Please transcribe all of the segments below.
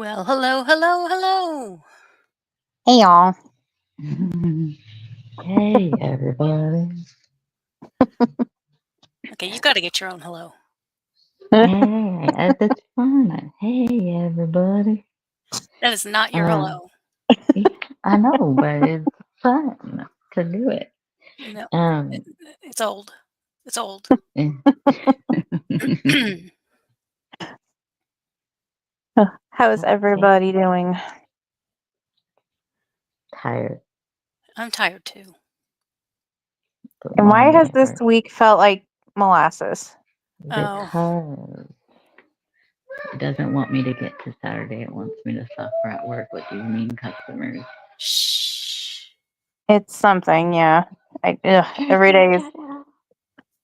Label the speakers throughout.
Speaker 1: Well, hello, hello, hello.
Speaker 2: Hey y'all.
Speaker 3: Hey, everybody.
Speaker 1: Okay, you got to get your own hello.
Speaker 3: Hey, that's fun. Hey, everybody.
Speaker 1: That is not your
Speaker 3: Uh,
Speaker 1: hello.
Speaker 3: yeah, I know, but it's fun to do it.
Speaker 1: No,
Speaker 3: Um,
Speaker 1: it's old. It's old.
Speaker 3: eh.
Speaker 2: How is
Speaker 3: Okay.
Speaker 2: everybody doing?
Speaker 3: Tired,
Speaker 1: I'm tired too.
Speaker 3: but
Speaker 2: And why
Speaker 3: long day
Speaker 2: has
Speaker 3: at
Speaker 2: this
Speaker 3: work
Speaker 2: week felt like molasses?
Speaker 1: Oh,
Speaker 3: because it doesn't want me to get to Saturday. It wants me to suffer at work with these mean customers.
Speaker 1: shh.
Speaker 2: It's something, yeah. Every
Speaker 3: Jersey,
Speaker 2: day is.
Speaker 3: shut up.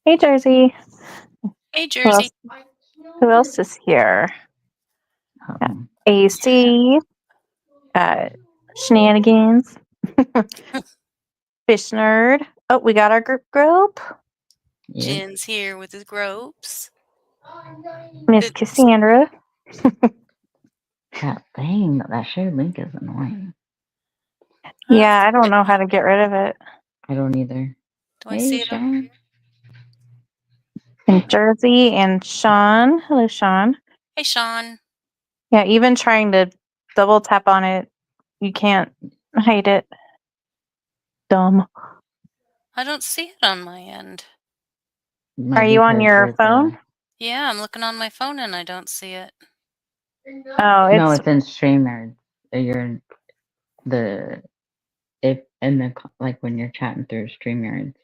Speaker 2: Hey Jersey.
Speaker 1: Hey,
Speaker 2: Who
Speaker 1: Jersey.
Speaker 2: else? Who else is here? Got
Speaker 3: Um,
Speaker 2: AC. Uh, Shenanigans. Fish nerd. Oh, we got our group.
Speaker 3: yep.
Speaker 1: Jin's here with his gropes.
Speaker 2: Miss
Speaker 1: It's,
Speaker 2: Cassandra.
Speaker 3: That thing, that shared link is annoying.
Speaker 1: I don't
Speaker 2: Yeah,
Speaker 1: see
Speaker 2: I don't
Speaker 1: it.
Speaker 2: know how to get rid of it.
Speaker 3: I don't either.
Speaker 1: Do I
Speaker 3: Hey,
Speaker 1: see it on?
Speaker 3: Sean.
Speaker 2: And Jersey and Sean. Hello, Sean.
Speaker 1: Hey, Sean.
Speaker 2: Yeah, even trying to double tap on it, you can't hide it. Dumb.
Speaker 1: I don't see it on my end.
Speaker 2: Are
Speaker 3: Might be
Speaker 2: you on
Speaker 3: because
Speaker 2: your
Speaker 3: there's
Speaker 2: phone?
Speaker 3: a
Speaker 1: Yeah, I'm looking on my phone and I don't see it.
Speaker 2: Oh,
Speaker 3: no.
Speaker 2: it's
Speaker 3: It's in StreamYard. You're the if in the like when you're chatting through StreamYard,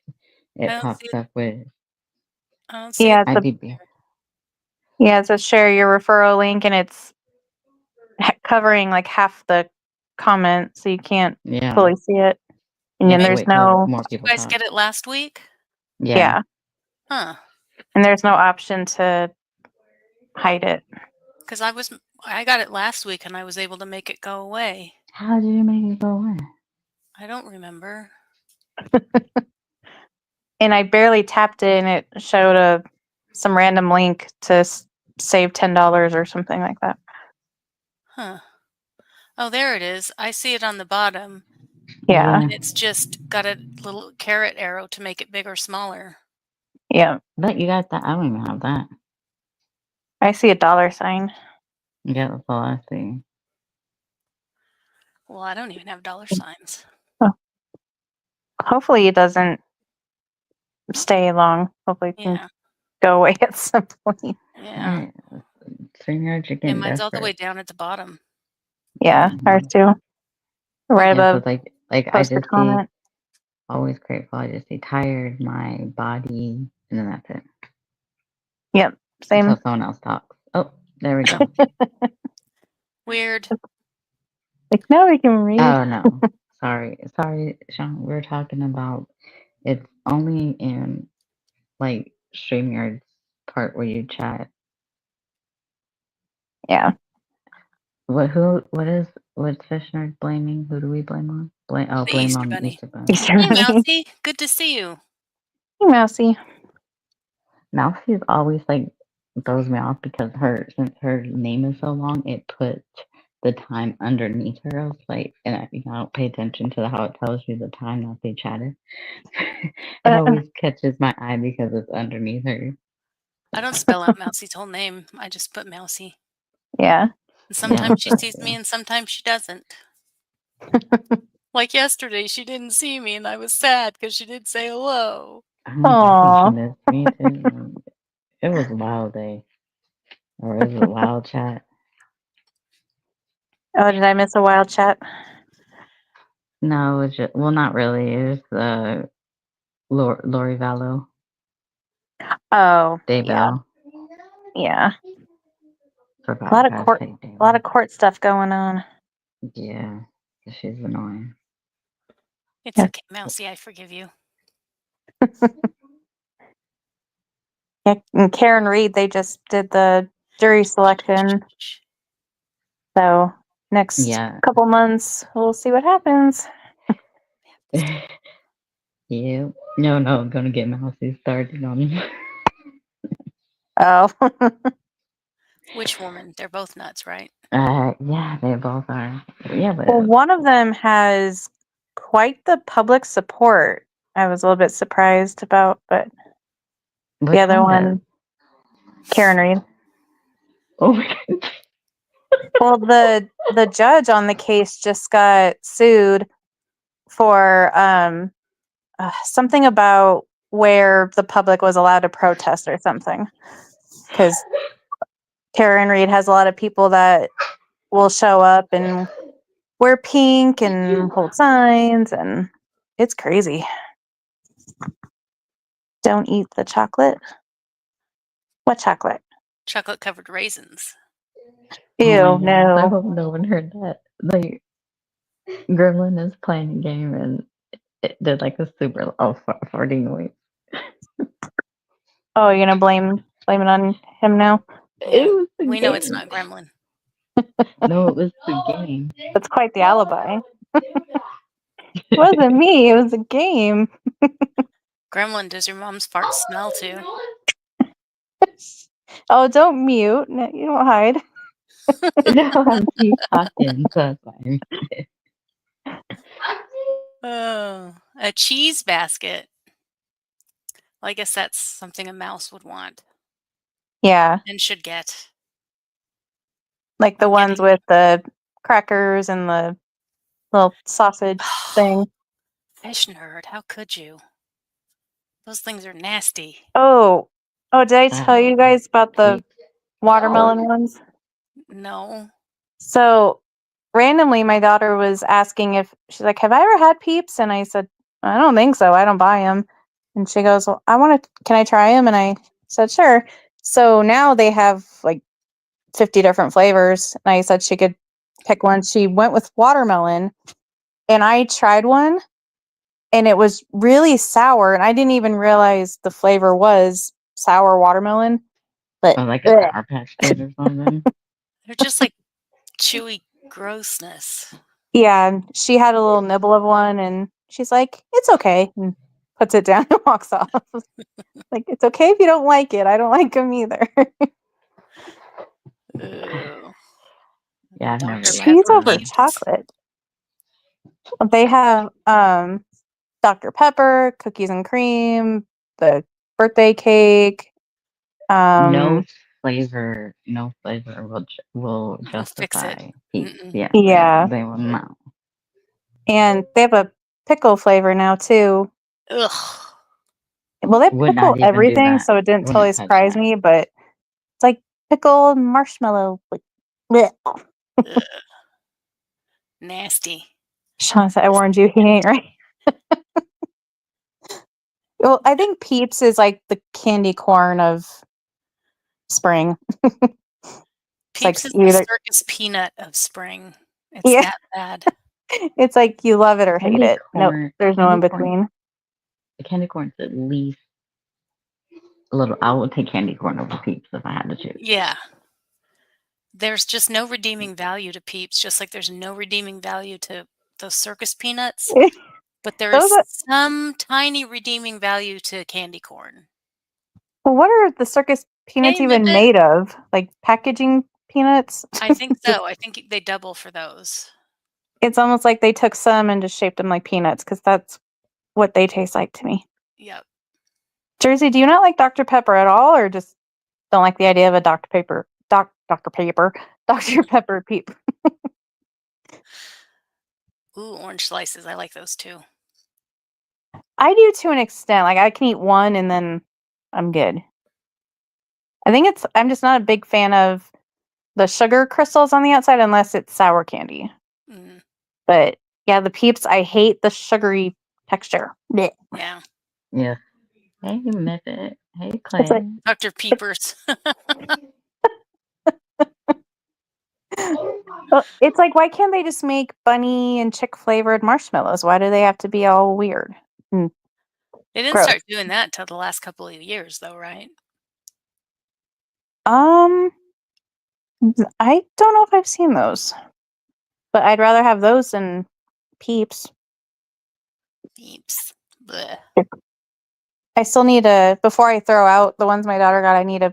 Speaker 1: I
Speaker 3: it
Speaker 1: don't see
Speaker 3: pops
Speaker 1: it.
Speaker 3: up with
Speaker 1: I don't see it.
Speaker 2: yeah,
Speaker 3: IDB.
Speaker 2: it's a share your referral link, and it's covering like half the comment, so you can't
Speaker 3: Yeah,
Speaker 2: fully see it. And
Speaker 3: you
Speaker 2: then
Speaker 3: have to
Speaker 1: Maybe
Speaker 2: there's
Speaker 3: wait till
Speaker 2: no
Speaker 3: more
Speaker 1: you
Speaker 3: people
Speaker 1: guys
Speaker 3: talk.
Speaker 1: get it last week.
Speaker 3: Yeah.
Speaker 2: yeah,
Speaker 1: Huh.
Speaker 2: and there's no option to hide it.
Speaker 1: Because I got it last week and I was able to make it go away.
Speaker 3: How did you make it go away?
Speaker 1: I don't remember.
Speaker 2: And I barely tapped it, and it showed some random link to save $10 or something like that.
Speaker 1: Huh. Oh, there it is. I see it on the bottom,
Speaker 2: Yeah,
Speaker 1: and it's just got a little caret arrow to make it big or smaller.
Speaker 2: yeah.
Speaker 3: But you got that. I don't even have that.
Speaker 2: I see a dollar sign.
Speaker 3: Yeah, that's all I see.
Speaker 1: Well, I don't even have dollar signs.
Speaker 2: Oh, hopefully it doesn't stay long. Hopefully it can
Speaker 1: Yeah,
Speaker 2: go away at some point.
Speaker 1: yeah.
Speaker 3: Alright, StreamYard, you're
Speaker 1: And
Speaker 3: getting
Speaker 1: mine's all the way
Speaker 3: desperate.
Speaker 1: down at the bottom.
Speaker 2: Yeah, ours
Speaker 3: Hmm.
Speaker 2: too. Right
Speaker 3: Yeah,
Speaker 2: above
Speaker 3: cause like I
Speaker 2: post a
Speaker 3: just see
Speaker 2: comment.
Speaker 3: always grateful. I just see tired, my body, and then that's it.
Speaker 2: Yep,
Speaker 3: Until
Speaker 2: same.
Speaker 3: someone else talks. Oh, there we go.
Speaker 1: Weird.
Speaker 2: Like now we can read.
Speaker 3: Oh no. Sorry, Sean. We're talking about it's only in like StreamYard's part where you chat.
Speaker 2: Yeah.
Speaker 3: What's Fishner blaming? Who do we blame on?
Speaker 1: The
Speaker 3: Blame
Speaker 1: Easter
Speaker 3: on
Speaker 1: Bunny.
Speaker 3: Easter Bunny.
Speaker 2: Easter
Speaker 1: Hey,
Speaker 2: bunny.
Speaker 1: Mousy. Good to see you.
Speaker 2: Hey, Mousy.
Speaker 3: Mousy's always like throws me off because her since her name is so long, it puts the time underneath her. I was like, and I don't pay attention to how it tells you the time that they chatted. It
Speaker 2: Uh,
Speaker 3: always catches my eye because it's underneath her.
Speaker 1: I don't spell out Mousy's whole name. I just put Mousy.
Speaker 2: yeah.
Speaker 1: And
Speaker 3: Yeah,
Speaker 1: sometimes
Speaker 3: that's
Speaker 1: she
Speaker 3: what I
Speaker 1: sees me
Speaker 3: do.
Speaker 1: and sometimes she doesn't. Like yesterday, she didn't see me and I was sad because she didn't say hello.
Speaker 3: I think she
Speaker 2: Aw.
Speaker 3: missed me too. It was a wild day, or it was a wild chat.
Speaker 2: Oh, did I miss a wild chat?
Speaker 3: No, it was just, well, not really. It was Lori Vallow,
Speaker 2: Oh, yeah.
Speaker 3: Daybell.
Speaker 2: Yeah. A
Speaker 3: Forgot
Speaker 2: lot of
Speaker 3: how to
Speaker 2: court
Speaker 3: say
Speaker 2: a lot
Speaker 3: Daybell.
Speaker 2: of court stuff going on.
Speaker 3: Yeah, she's annoying.
Speaker 1: It's
Speaker 2: Yeah.
Speaker 1: okay, Mousy. I forgive you.
Speaker 2: Yeah, and Karen Reed, they just did the jury selection. So next
Speaker 3: Yeah.
Speaker 2: couple months, we'll see what happens.
Speaker 3: Yeah. No, I'm gonna get Mousy started on.
Speaker 2: Oh,
Speaker 1: Which woman? They're both nuts, right?
Speaker 3: Yeah, they both are. Yeah, but
Speaker 2: Well, one of them has quite the public support. I was a little bit surprised about, but
Speaker 3: which
Speaker 2: the other
Speaker 3: one?
Speaker 2: one, Karen Reed.
Speaker 3: Oh my God.
Speaker 2: Well, the judge on the case just got sued for something about where the public was allowed to protest or something. Because Karen Reed has a lot of people that will show up and wear pink and hold signs, and it's crazy. Don't eat the chocolate. What chocolate?
Speaker 1: Chocolate covered raisins.
Speaker 2: Ew,
Speaker 3: Oh my gosh, I
Speaker 2: no.
Speaker 3: hope no one heard that. Like, Gremlin is playing a game and it did like a super farting noise.
Speaker 2: Oh, you're gonna blame it on him now?
Speaker 1: Yeah,
Speaker 3: It was the
Speaker 1: we know it's
Speaker 3: game.
Speaker 1: not Gremlin.
Speaker 3: No, it was the game.
Speaker 2: That's quite the alibi. It wasn't me. It was a game.
Speaker 1: Gremlin, does your mom's fart smell too?
Speaker 2: Oh, don't mute. No, you don't hide.
Speaker 3: No, I'm keep talking, so that's fine.
Speaker 1: Oh, a cheese basket. Well, I guess that's something a mouse would want
Speaker 2: Yeah,
Speaker 1: and should get.
Speaker 2: like the
Speaker 1: We're
Speaker 2: ones
Speaker 1: getting
Speaker 2: with the crackers and the little sausage thing.
Speaker 1: fish nerd. How could you? Those things are nasty.
Speaker 2: Oh, did I tell you guys about the watermelon ones?
Speaker 1: No.
Speaker 2: So randomly, my daughter was asking if she's like, "Have I ever had Peeps?" And I said, "I don't think so. I don't buy them." And she goes, "Well, I want to. Can I try them?" And I said, "Sure." So now they have like 50 different flavors. And I said she could pick one. She went with watermelon, and I tried one, and it was really sour. And I didn't even realize the flavor was sour watermelon. But
Speaker 3: Or like a Sour Patch Kid or something.
Speaker 1: They're just like chewy grossness.
Speaker 2: yeah, and she had a little nibble of one, and she's like, "It's okay," and puts it down and walks off. Like, it's okay if you don't like it. I don't like them either.
Speaker 1: Ew.
Speaker 3: Yeah, I've never
Speaker 1: Dr.
Speaker 3: liked
Speaker 2: Cheese
Speaker 1: Pepper
Speaker 2: over
Speaker 3: them.
Speaker 1: Peeps.
Speaker 2: chocolate. They have Dr. Pepper, cookies and cream, the birthday cake.
Speaker 3: No flavor will
Speaker 1: We'll fix it.
Speaker 3: justify peace.
Speaker 1: Mm-mm.
Speaker 3: Yeah,
Speaker 2: Yeah,
Speaker 3: they will not.
Speaker 2: and they have a pickle flavor now too.
Speaker 1: Ugh.
Speaker 2: Well, they
Speaker 3: Would
Speaker 2: pickle
Speaker 3: not even do
Speaker 2: everything,
Speaker 3: that.
Speaker 2: so it didn't totally
Speaker 3: Wouldn't touch
Speaker 2: surprise
Speaker 3: that.
Speaker 2: me. But it's like pickle marshmallow. Like, bleh.
Speaker 1: Ugh. Nasty.
Speaker 2: Sean said, "I warned you, he ain't right." Well, I think Peeps is like the candy corn of spring. It's like
Speaker 1: Peeps is the
Speaker 2: either
Speaker 1: circus peanut of spring. It's
Speaker 2: yeah,
Speaker 1: that bad.
Speaker 2: it's like you love it or hate
Speaker 3: Candy
Speaker 2: it. Nope,
Speaker 3: corn.
Speaker 2: there's no in between.
Speaker 3: The candy corn's at least a little. I would take candy corn over Peeps if I had to choose.
Speaker 1: Yeah. There's just no redeeming value to Peeps, just like there's no redeeming value to those circus peanuts. But there
Speaker 2: Those
Speaker 1: is
Speaker 2: are,
Speaker 1: some tiny redeeming value to candy corn.
Speaker 2: well, what are the circus peanuts
Speaker 1: Hey,
Speaker 2: even
Speaker 1: Mibbit.
Speaker 2: made of? Like packaging peanuts?
Speaker 1: I think
Speaker 2: Just,
Speaker 1: so. I think they double for those.
Speaker 2: it's almost like they took some and just shaped them like peanuts because that's what they taste like to me.
Speaker 1: Yep.
Speaker 2: Jersey, do you not like Dr. Pepper at all, or just don't like the idea of a Dr. Pepper peep?
Speaker 1: Ooh, orange slices. I like those too.
Speaker 2: I do to an extent. Like I can eat one and then I'm good. I'm just not a big fan of the sugar crystals on the outside unless it's sour candy.
Speaker 1: Mm,
Speaker 2: But yeah, the peeps, I hate the sugary texture. Blech.
Speaker 1: yeah.
Speaker 3: Yeah. Hey, Method. Hey,
Speaker 2: It's like
Speaker 3: Clay.
Speaker 1: Dr. Peepers.
Speaker 2: well, it's like why can't they just make bunny and chick flavored marshmallows? Why do they have to be all weird and
Speaker 1: They didn't
Speaker 2: gross?
Speaker 1: start doing that till the last couple of years, though, right?
Speaker 2: Um, I don't know if I've seen those, but I'd rather have those than peeps.
Speaker 1: Peeps. Bleh.
Speaker 2: I still need to, before I throw out the ones my daughter got, I need to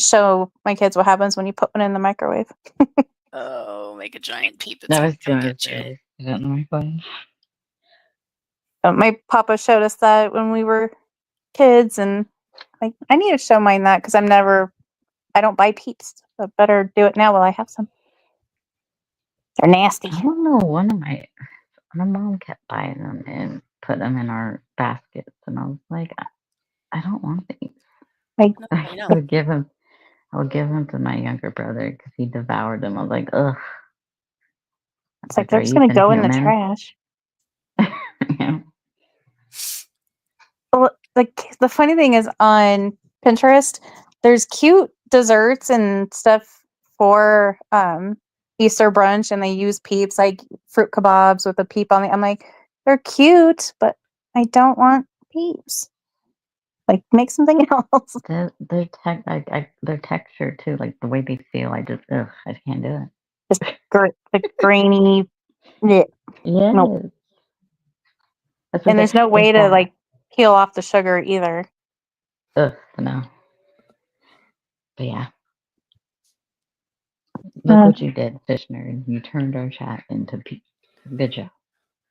Speaker 2: show my kids what happens when you put one in the microwave.
Speaker 1: Oh, make a giant peep. It's
Speaker 3: That
Speaker 1: gonna
Speaker 3: was
Speaker 1: come
Speaker 3: gonna
Speaker 1: get you.
Speaker 3: say, is that in the microwave?
Speaker 2: My papa showed us that when we were kids, and like I need to show mine that because I don't buy peeps. So better do it now while I have some. They're nasty.
Speaker 3: I don't know. My mom kept buying them and put them in our baskets, and I was like, I don't want these.
Speaker 2: Like
Speaker 1: No,
Speaker 3: I
Speaker 1: I know.
Speaker 3: would give them. I would give them to my younger brother because he devoured them. I was like, ugh.
Speaker 2: it's like
Speaker 3: Are
Speaker 2: they're just
Speaker 3: you
Speaker 2: gonna
Speaker 3: even
Speaker 2: go in the
Speaker 3: human?
Speaker 2: trash.
Speaker 3: Yeah.
Speaker 2: Well, like the funny thing is on Pinterest, there's cute desserts and stuff for Easter brunch, and they use peeps like fruit kebabs with a peep on it. I'm like, they're cute, but I don't want peeps. Like, make something else.
Speaker 3: Their texture too, like the way they feel. I can't do it.
Speaker 2: Just the grainy. Yeah,
Speaker 3: Yes.
Speaker 2: nope.
Speaker 3: That's what
Speaker 2: And there's no
Speaker 3: it's
Speaker 2: way to
Speaker 3: that.
Speaker 2: like peel off the sugar either.
Speaker 3: Ugh, no. But yeah. Look what you did, fish nerd. You turned our chat into peeps. Good job.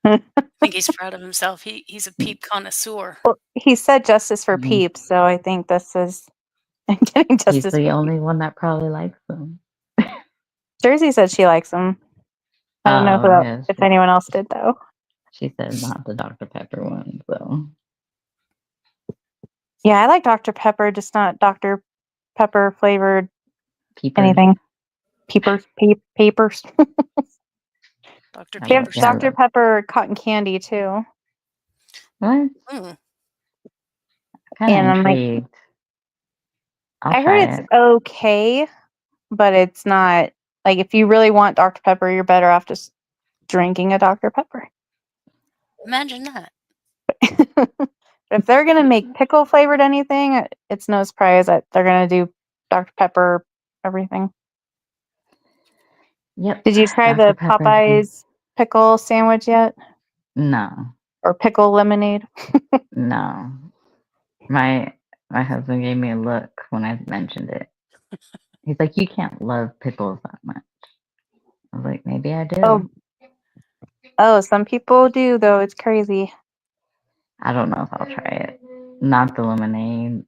Speaker 1: I think he's proud of himself. He's a peep connoisseur.
Speaker 2: Well, he said justice for
Speaker 3: Mhm.
Speaker 2: peeps, so I think this is getting
Speaker 3: He's
Speaker 2: justice.
Speaker 3: the only one that probably likes them.
Speaker 2: Jersey said she likes them. I don't know
Speaker 3: Oh, yes.
Speaker 2: if anyone else did though.
Speaker 3: She said not the Dr. Pepper one, so.
Speaker 2: Yeah, I like Dr. Pepper, just not Dr. Pepper flavored
Speaker 3: Peepers.
Speaker 2: anything. Papers.
Speaker 1: Dr.
Speaker 3: I
Speaker 2: They have
Speaker 3: love,
Speaker 1: Peepers.
Speaker 3: yeah, I
Speaker 2: Dr.
Speaker 3: love.
Speaker 2: Pepper cotton candy too.
Speaker 3: What?
Speaker 1: Mm,
Speaker 3: Kind of
Speaker 2: And I'm like,
Speaker 3: intrigued. I'll
Speaker 2: I heard
Speaker 3: try
Speaker 2: it's
Speaker 3: it.
Speaker 2: okay, but it's not like if you really want Dr. Pepper, you're better off just drinking a Dr. Pepper.
Speaker 1: imagine that.
Speaker 2: If they're gonna make pickle flavored anything, it's no surprise that they're gonna do Dr. Pepper everything.
Speaker 3: Yep.
Speaker 2: Did you try
Speaker 3: Dr.
Speaker 2: the
Speaker 3: Pepper's good.
Speaker 2: Popeyes pickle sandwich yet?
Speaker 3: No.
Speaker 2: Or pickle lemonade?
Speaker 3: No. My husband gave me a look when I mentioned it. He's like, you can't love pickles that much. I was like, maybe I do.
Speaker 2: Oh, some people do though. It's crazy.
Speaker 3: I don't know if I'll try it. Not the lemonade.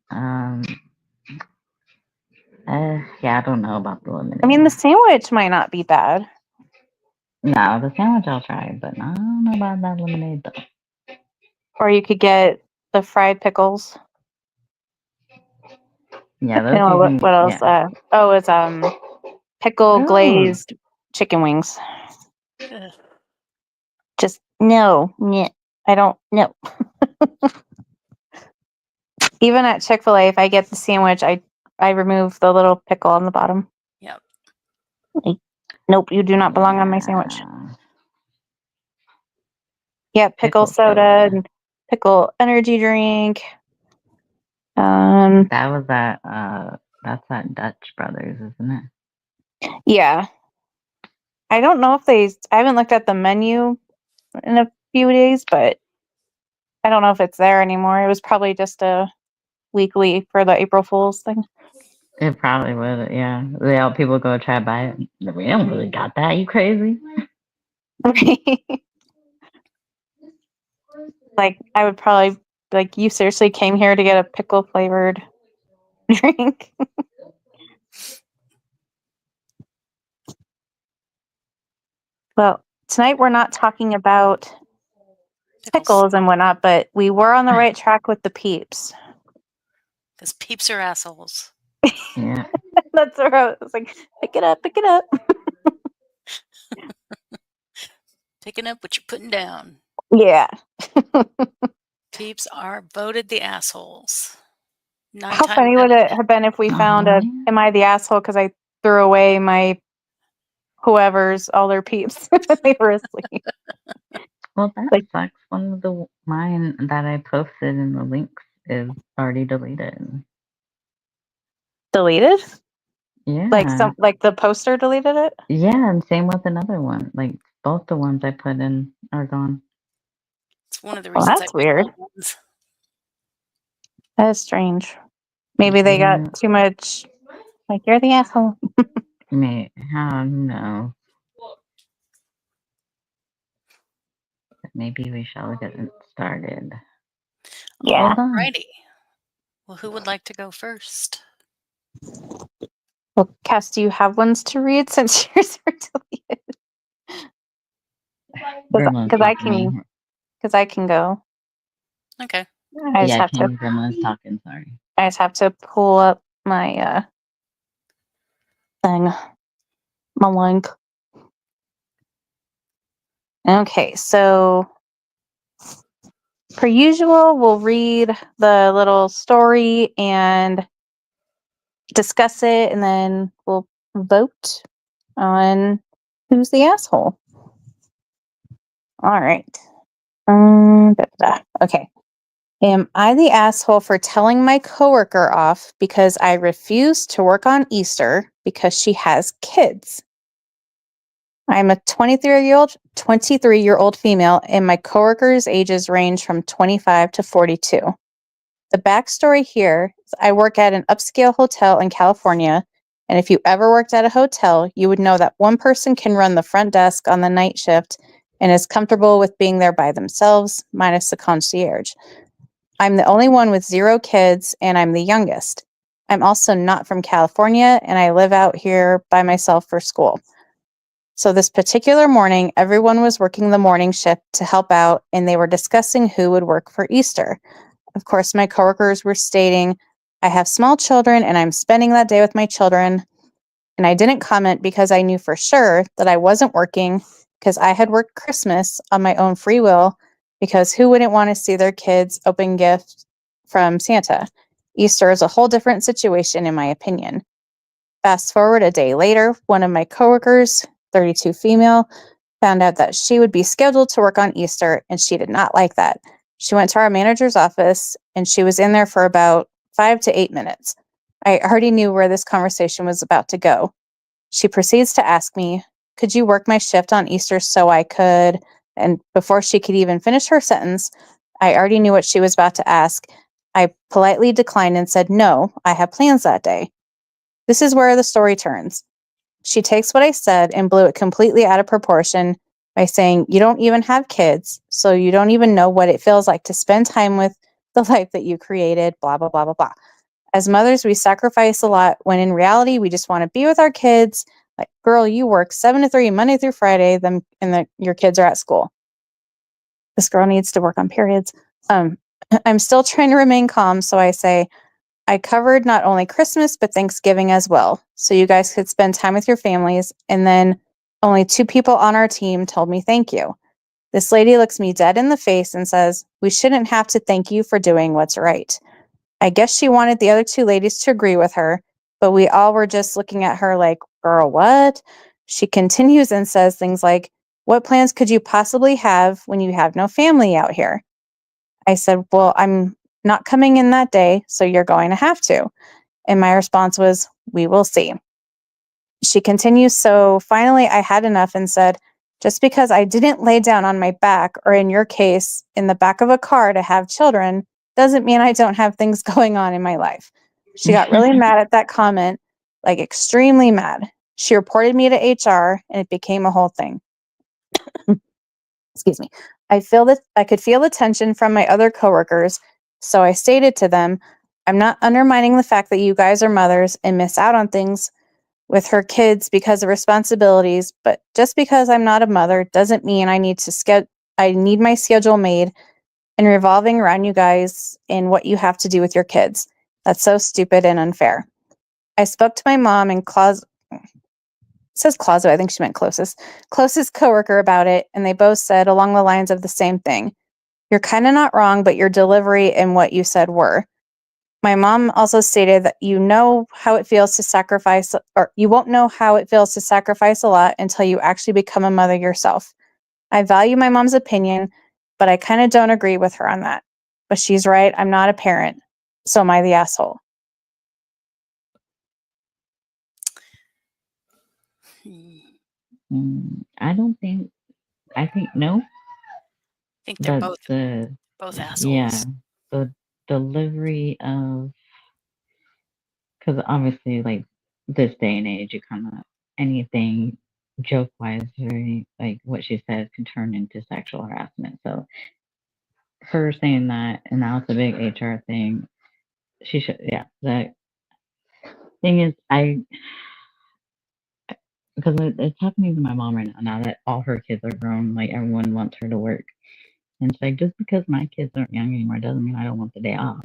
Speaker 3: Yeah, I don't know about the
Speaker 2: I
Speaker 3: lemonade.
Speaker 2: mean, the sandwich might not be bad.
Speaker 3: No, the sandwich I'll try, but I don't know about that lemonade though.
Speaker 2: Or you could get the fried pickles.
Speaker 3: Yeah, those
Speaker 2: No,
Speaker 3: you can.
Speaker 2: what else?
Speaker 3: Yeah.
Speaker 2: It's pickle
Speaker 3: Oh,
Speaker 2: glazed chicken wings.
Speaker 1: Ugh.
Speaker 2: Just no, I don't know. Even at Chick-fil-A, if I get the sandwich, I remove the little pickle on the bottom.
Speaker 1: Yep.
Speaker 2: Like, nope, you do not belong on my sandwich.
Speaker 3: yeah.
Speaker 2: Yeah, pickle soda and pickle energy drink.
Speaker 3: That was that. That's that Dutch Brothers, isn't it?
Speaker 2: Yeah. I don't know if I haven't looked at the menu in a few days, but I don't know if it's there anymore. It was probably just a weekly for the April Fool's thing.
Speaker 3: It probably would. Yeah, people go try to buy it. We don't really got that. You crazy?
Speaker 2: Like, I would probably, like, you seriously came here to get a pickle flavored drink? Well, tonight we're not talking about pickles and whatnot, but we were on the right track with the peeps.
Speaker 1: Because peeps are assholes.
Speaker 3: Yeah.
Speaker 2: That's where I was like, pick it up, pick it up.
Speaker 1: Picking up what you're putting down.
Speaker 2: Yeah.
Speaker 1: Peeps are voted the assholes.
Speaker 2: How funny would it have been if we found am I the asshole because I threw away my whoever's all their peeps when they were asleep?
Speaker 3: Well, that
Speaker 2: Like,
Speaker 3: sucks. One of the mine that I posted in the links is already deleted.
Speaker 2: deleted?
Speaker 3: Yeah.
Speaker 2: Like the poster deleted it?
Speaker 3: Yeah, and same with another one. Like both the ones I put in are gone.
Speaker 1: It's one of the
Speaker 2: Well,
Speaker 1: reasons I
Speaker 2: that's
Speaker 1: pick
Speaker 2: weird.
Speaker 1: old ones.
Speaker 2: That is strange. Maybe they got
Speaker 3: Yeah.
Speaker 2: too much Like, you're the asshole.
Speaker 3: No. Maybe we shall get it started.
Speaker 2: Yeah.
Speaker 1: Alrighty. Well, who would like to go first?
Speaker 2: Well, Cass, do you have ones to read since yours are deleted? Because I can go.
Speaker 1: Okay.
Speaker 2: I just have to.
Speaker 3: Grandma's talking. Sorry.
Speaker 2: I just have to pull up my thing, my link. Okay, so per usual, we'll read the little story and discuss it, and then we'll vote on who's the asshole. All right. Okay. Am I the asshole for telling my coworker off because I refuse to work on Easter because she has kids? I'm a 23-year-old female, and my coworkers' ages range from 25 to 42. The backstory here is I work at an upscale hotel in California, and if you ever worked at a hotel, you would know that one person can run the front desk on the night shift and is comfortable with being there by themselves, minus the concierge. I'm the only one with 0 kids, and I'm the youngest. I'm also not from California, and I live out here by myself for school. So this particular morning, everyone was working the morning shift to help out, and they were discussing who would work for Easter. Of course, my coworkers were stating, I have small children, and I'm spending that day with my children. And I didn't comment because I knew for sure that I wasn't working because I had worked Christmas on my own free will, because who wouldn't want to see their kids open gifts from Santa? Easter is a whole different situation, in my opinion. Fast forward a day later, one of my coworkers, 32 female, found out that she would be scheduled to work on Easter, and she did not like that. She went to our manager's office, and she was in there for about 5 to 8 minutes. I already knew where this conversation was about to go. She proceeds to ask me, could you work my shift on Easter so I could? And before she could even finish her sentence, I already knew what she was about to ask. I politely declined and said, no, I have plans that day. This is where the story turns. She takes what I said and blew it completely out of proportion by saying, you don't even have kids, so you don't even know what it feels like to spend time with the life that you created, blah, blah, blah, blah, blah. As mothers, we sacrifice a lot when in reality, we just want to be with our kids. Like, girl, you work 7 to 3, Monday through Friday, your kids are at school. This girl needs to work on periods. I'm still trying to remain calm, so I say, I covered not only Christmas, but Thanksgiving as well, so you guys could spend time with your families, and then only 2 people on our team told me thank you. This lady looks me dead in the face and says, we shouldn't have to thank you for doing what's right. I guess she wanted the other 2 ladies to agree with her, but we all were just looking at her like, girl, what? She continues and says things like, what plans could you possibly have when you have no family out here? I said, well, I'm not coming in that day, so you're going to have to. And my response was, we will see. She continues, so finally I had enough and said, just because I didn't lay down on my back, or in your case, in the back of a car to have children, doesn't mean I don't have things going on in my life. She got really mad at that comment, like extremely mad. She reported me to HR, and it became a whole thing. Excuse me. I could feel the tension from my other coworkers, so I stated to them, I'm not undermining the fact that you guys are mothers and miss out on things with her kids because of responsibilities, but just because I'm not a mother doesn't mean I need my schedule made and revolving around you guys and what you have to do with your kids. That's so stupid and unfair. I spoke to my mom and says closet, I think she meant closest coworker about it, and they both said along the lines of the same thing. You're kind of not wrong, but your delivery and what you said were. My mom also stated that you won't know how it feels to sacrifice a lot until you actually become a mother yourself. I value my mom's opinion, but I kind of don't agree with her on that. But she's right, I'm not a parent. So am I the asshole?
Speaker 3: I don't think. I think no.
Speaker 1: I think they're both assholes.
Speaker 3: Yeah, the delivery of, because obviously, like, this day and age, you kind of anything joke wise or like what she says can turn into sexual harassment. So her saying that, and now it's a big HR thing. She should, yeah. The thing is, because it's happening to my mom right now. Now that all her kids are grown, like everyone wants her to work, and it's like just because my kids aren't young anymore doesn't mean I don't want the day off.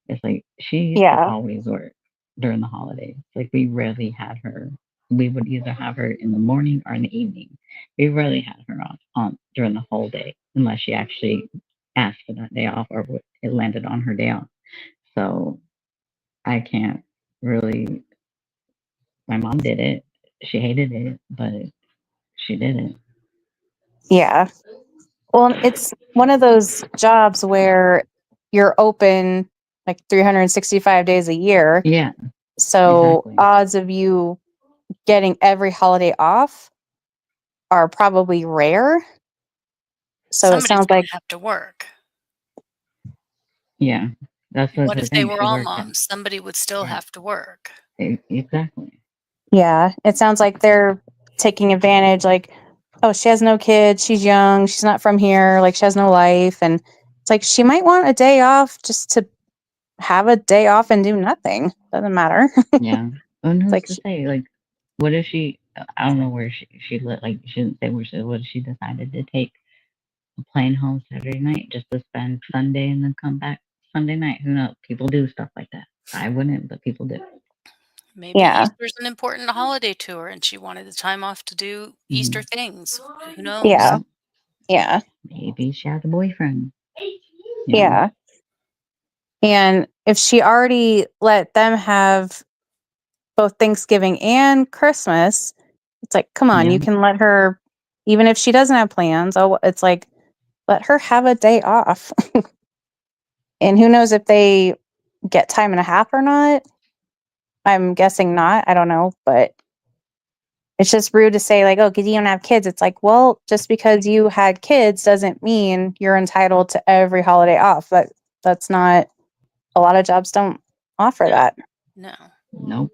Speaker 3: It's like she used to always work during the holidays. Like we rarely had her. We would either have her in the morning or in the evening. We rarely had her off on during the whole day unless she actually asked for that day off or it landed on her day off. So I can't really. My mom did it. She hated it, but she did it.
Speaker 2: Yeah. Well, it's one of those jobs where you're open like 365 days a year.
Speaker 3: Yeah.
Speaker 2: So
Speaker 3: Exactly.
Speaker 2: odds of you getting every holiday off are probably rare. So
Speaker 1: Somebody's
Speaker 2: it sounds
Speaker 1: gonna
Speaker 2: like
Speaker 1: have to work.
Speaker 3: Yeah. That's
Speaker 1: What
Speaker 3: the
Speaker 1: if they
Speaker 3: thing.
Speaker 1: were
Speaker 3: She
Speaker 1: all
Speaker 3: worked at
Speaker 1: moms? Somebody would still
Speaker 3: yeah.
Speaker 1: have to work.
Speaker 3: Exactly.
Speaker 2: yeah, it sounds like they're taking advantage like, oh, she has no kids, she's young, she's not from here, like she has no life, and it's like she might want a day off just to have a day off and do nothing. Doesn't matter.
Speaker 3: Yeah. And
Speaker 2: It's
Speaker 3: who's
Speaker 2: like
Speaker 3: to say? Like, what if she? I don't know where she like. She didn't say where she. What if she decided to take a plane home Saturday night just to spend Sunday and then come back Sunday night? Who knows? People do stuff like that. I wouldn't, but people do.
Speaker 1: Maybe
Speaker 2: yeah.
Speaker 1: Easter's an important holiday to her and she wanted the time off to do Easter
Speaker 3: Mm.
Speaker 1: things. Who knows?
Speaker 2: Yeah.
Speaker 3: Yeah.
Speaker 2: Yeah.
Speaker 3: Maybe she has a boyfriend. You know.
Speaker 2: Yeah. And if she already let them have both Thanksgiving and Christmas, it's like, come on,
Speaker 3: Yeah.
Speaker 2: you can let her, even if she doesn't have plans, oh, it's like, let her have a day off. And who knows if they get time and a half or not? I'm guessing not. I don't know. But it's just rude to say, like, oh, because you don't have kids. It's like, well, just because you had kids doesn't mean you're entitled to every holiday off. That's not, a lot of jobs don't offer that.
Speaker 1: No.
Speaker 3: Nope.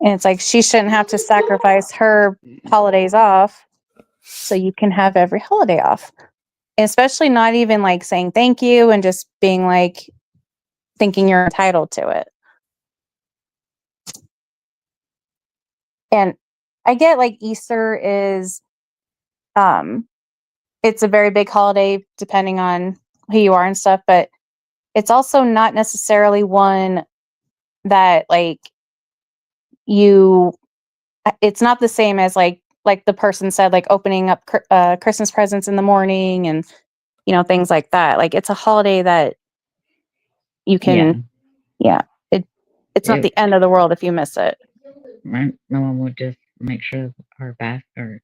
Speaker 2: And it's like she shouldn't have to sacrifice her holidays off so you can have every holiday off. And especially not even like saying thank you and just being like thinking you're entitled to it. And I get like Easter is it's a very big holiday depending on who you are and stuff, but it's also not necessarily one that like you it's not the same as like the person said, like opening up Christmas presents in the morning and things like that. Like it's a holiday that you
Speaker 3: Yeah.
Speaker 2: can, yeah, it's not
Speaker 3: It,
Speaker 2: the end of the world if you miss it.
Speaker 3: my mom would just make sure our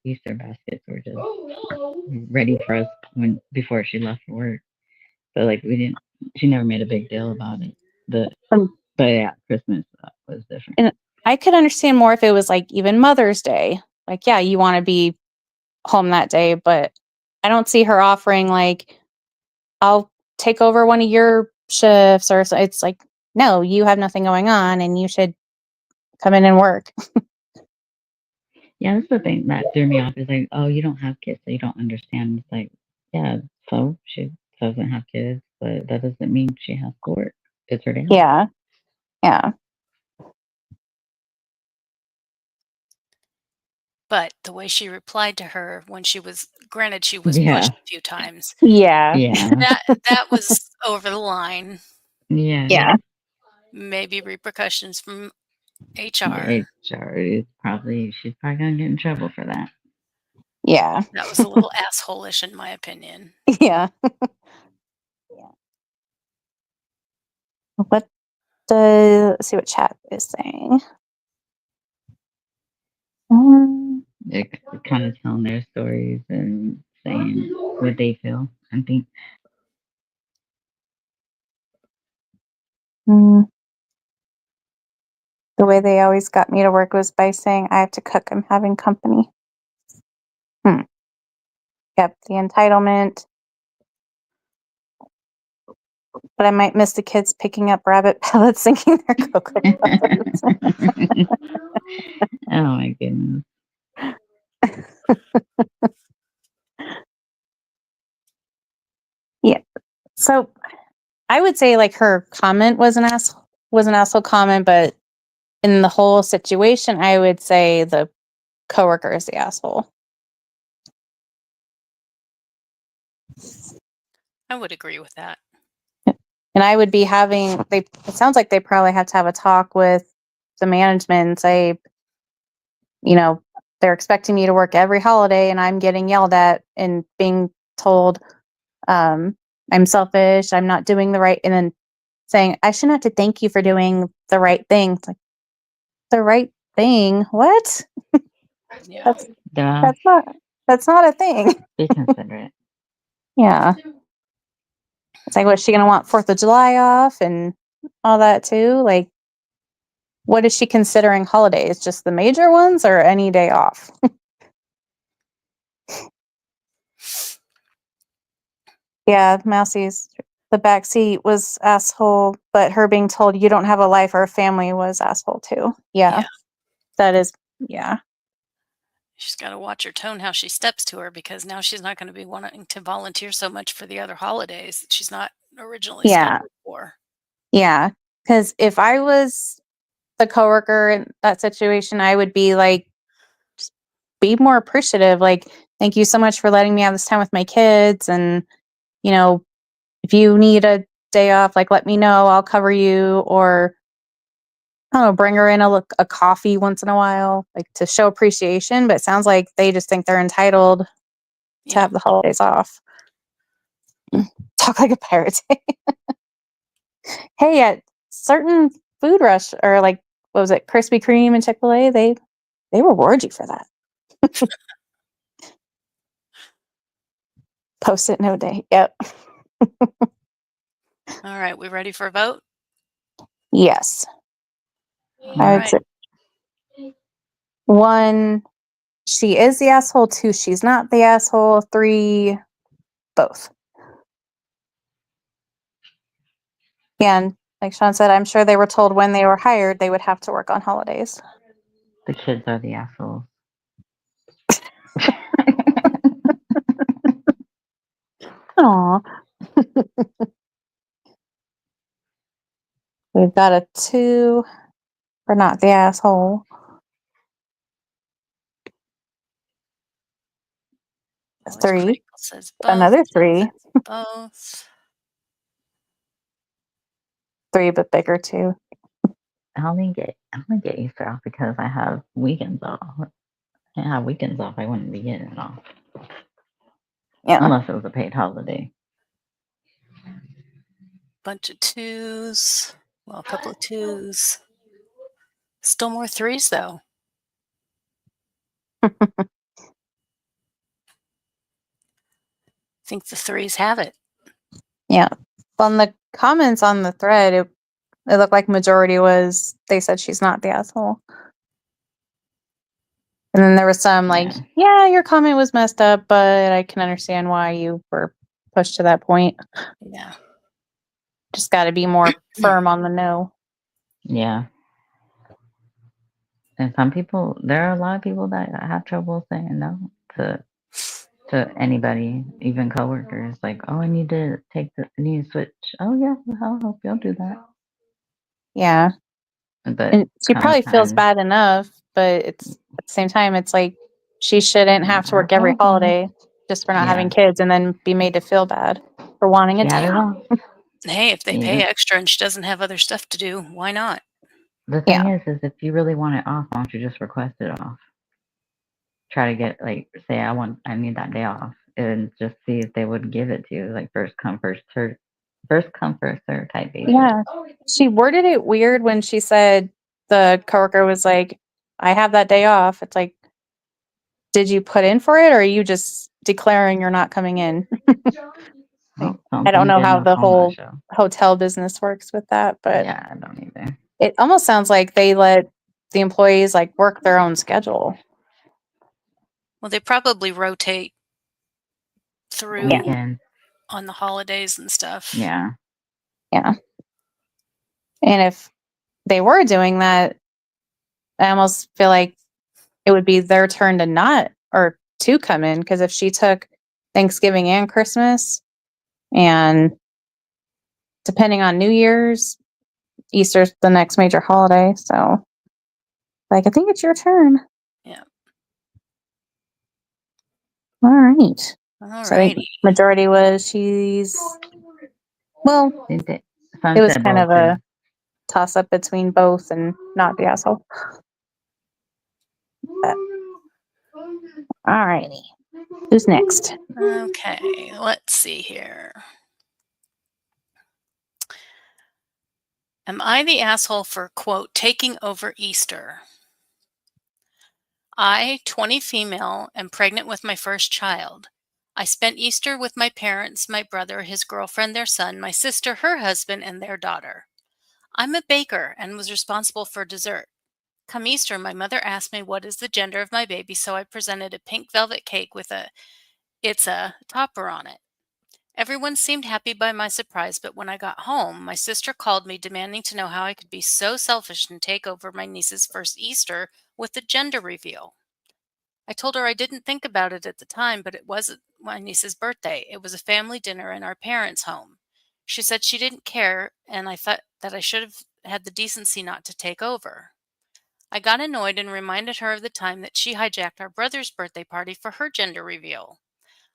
Speaker 3: Easter baskets were just ready for us when before she left for work. So like we didn't. She never made a big deal about it. But
Speaker 2: Um,
Speaker 3: but yeah, Christmas was different.
Speaker 2: and I could understand more if it was like even Mother's Day. Like, yeah, you want to be home that day, but I don't see her offering like, I'll take over one of your shifts or so. It's like, no, you have nothing going on and you should come in and work.
Speaker 3: Yeah, that's the thing that threw me off. Is like, oh, you don't have kids, so you don't understand. It's like, yeah, so she doesn't have kids, but that doesn't mean she has to work. It's her day off.
Speaker 2: Yeah. Yeah.
Speaker 1: But the way she replied to her when she was
Speaker 3: Yeah,
Speaker 1: pushed a few times.
Speaker 2: Yeah.
Speaker 3: yeah,
Speaker 1: That was over the line.
Speaker 3: yeah.
Speaker 2: Yeah.
Speaker 1: Maybe repercussions from
Speaker 3: Yeah,
Speaker 1: HR.
Speaker 3: HR is probably she's probably gonna get in trouble for that.
Speaker 2: Yeah.
Speaker 1: That was a little asshole-ish in my opinion.
Speaker 2: Yeah. Yeah. What let's see what chat is saying.
Speaker 3: They're kind of telling their stories and saying what they feel. I think
Speaker 2: Mm, the way they always got me to work was by saying I have to cook. I'm having company. Hmm. Yep. The entitlement. But I might miss the kids picking up rabbit pellets thinking they're Cocoa Puffs.
Speaker 3: Oh my goodness.
Speaker 2: Yeah. So I would say like her comment was an asshole comment, but in the whole situation, I would say the coworker is the asshole.
Speaker 1: I would agree with that.
Speaker 2: And I would be having it sounds like they probably have to have a talk with the management and say, they're expecting me to work every holiday and I'm getting yelled at and being told I'm selfish, I'm not doing the right, and then saying, I shouldn't have to thank you for doing the right thing. It's like, the right thing? What?
Speaker 1: Yeah.
Speaker 2: That's
Speaker 3: Yeah,
Speaker 2: that's not a thing.
Speaker 3: be considerate.
Speaker 2: Yeah. It's like, what's she gonna want 4th of July off and all that too? Like, what is she considering holidays? Just the major ones or any day off? Yeah, Mousie's the back seat was asshole, but her being told you don't have a life or a family was asshole too. Yeah.
Speaker 1: Yeah.
Speaker 2: That is, yeah.
Speaker 1: She's got to watch her tone how she steps to her, because now she's not going to be wanting to volunteer so much for the other holidays that she's not originally
Speaker 2: Yeah.
Speaker 1: scheduled for.
Speaker 2: Yeah. Because if I was the coworker in that situation, I would be like, just be more appreciative. Like, thank you so much for letting me have this time with my kids. And, if you need a day off, like, let me know. I'll cover you. Or, I don't know, bring her in a coffee once in a while, like to show appreciation. But it sounds like they just think they're entitled to
Speaker 1: Yeah.
Speaker 2: have the holidays off. Talk like a pirate. Hey, at certain food rush or like, what was it, Krispy Kreme and Chick-fil-A, they reward you for that. Post-it note day. Yep.
Speaker 1: All right. We ready for a vote?
Speaker 2: Yes.
Speaker 1: All
Speaker 2: I would
Speaker 1: right.
Speaker 2: say 1, she is the asshole. 2, she's not the asshole. 3, both. And like Sean said, I'm sure they were told when they were hired they would have to work on holidays.
Speaker 3: The kids are the assholes.
Speaker 2: Aw. We've got a 2 for not the asshole. A
Speaker 1: Always
Speaker 2: 3.
Speaker 1: critical says both.
Speaker 2: Another 3.
Speaker 1: Both.
Speaker 2: 3, but bigger too.
Speaker 3: I only get Easter off because I have weekends off. If I didn't have weekends off, I wouldn't be getting it off.
Speaker 2: Yeah.
Speaker 3: Unless it was a paid holiday.
Speaker 1: Bunch of 2s. Well, a couple of 2s. Still more 3s though. I think the 3s have it.
Speaker 2: Yeah. On the comments on the thread, it looked like majority was they said she's not the asshole. And then there was some like, yeah, your comment was messed up, but I can understand why you were pushed to that point.
Speaker 1: Yeah.
Speaker 2: Just got to be more firm on the no.
Speaker 3: Yeah. And some people, there are a lot of people that have trouble saying no to anybody, even coworkers. Like, oh, I need to switch. Oh yeah, I'll help you. I'll do that.
Speaker 2: Yeah.
Speaker 3: But
Speaker 2: And she probably feels
Speaker 3: time,
Speaker 2: bad enough, but it's at the same time, it's like she shouldn't have to work every holiday just for not having kids and then be made to feel bad for wanting a day off.
Speaker 1: Hey, if they pay extra and she doesn't have other stuff to do, why not?
Speaker 3: The thing is if you really want it off, why don't you just request it off? Try to get say I need that day off, and just see if they would give it to you, like first come first serve type basis.
Speaker 2: Yeah, she worded it weird when she said the coworker was like, "I have that day off." It's like, did you put in for it, or are you just declaring you're not coming in? I don't know how the whole hotel business works with that, but
Speaker 3: yeah, I don't either.
Speaker 2: It almost sounds like they let the employees work their own schedule.
Speaker 1: Well, they probably rotate through
Speaker 3: Weekends
Speaker 1: on the holidays and stuff.
Speaker 3: Yeah.
Speaker 2: Yeah. And if they were doing that, I almost feel like it would be their turn to not or to come in, because if she took Thanksgiving and Christmas, and depending on New Year's, Easter's the next major holiday. So, like, I think it's your turn.
Speaker 1: Yeah.
Speaker 2: All right.
Speaker 1: All
Speaker 2: So, the
Speaker 1: righty.
Speaker 2: majority was she's, well, it was kind of a toss up between both and not the asshole. But, all righty. Who's next?
Speaker 1: Okay, let's see here. Am I the asshole for, quote, taking over Easter? I, 20 female, am pregnant with my first child. I spent Easter with my parents, my brother, his girlfriend, their son, my sister, her husband, and their daughter. I'm a baker and was responsible for dessert. Come Easter, my mother asked me what is the gender of my baby, so I presented a pink velvet cake with it's a topper on it. Everyone seemed happy by my surprise, but when I got home, my sister called me demanding to know how I could be so selfish and take over my niece's first Easter with a gender reveal. I told her I didn't think about it at the time, but it wasn't my niece's birthday. It was a family dinner in our parents' home. She said she didn't care, and I thought that I should have had the decency not to take over. I got annoyed and reminded her of the time that she hijacked our brother's birthday party for her gender reveal.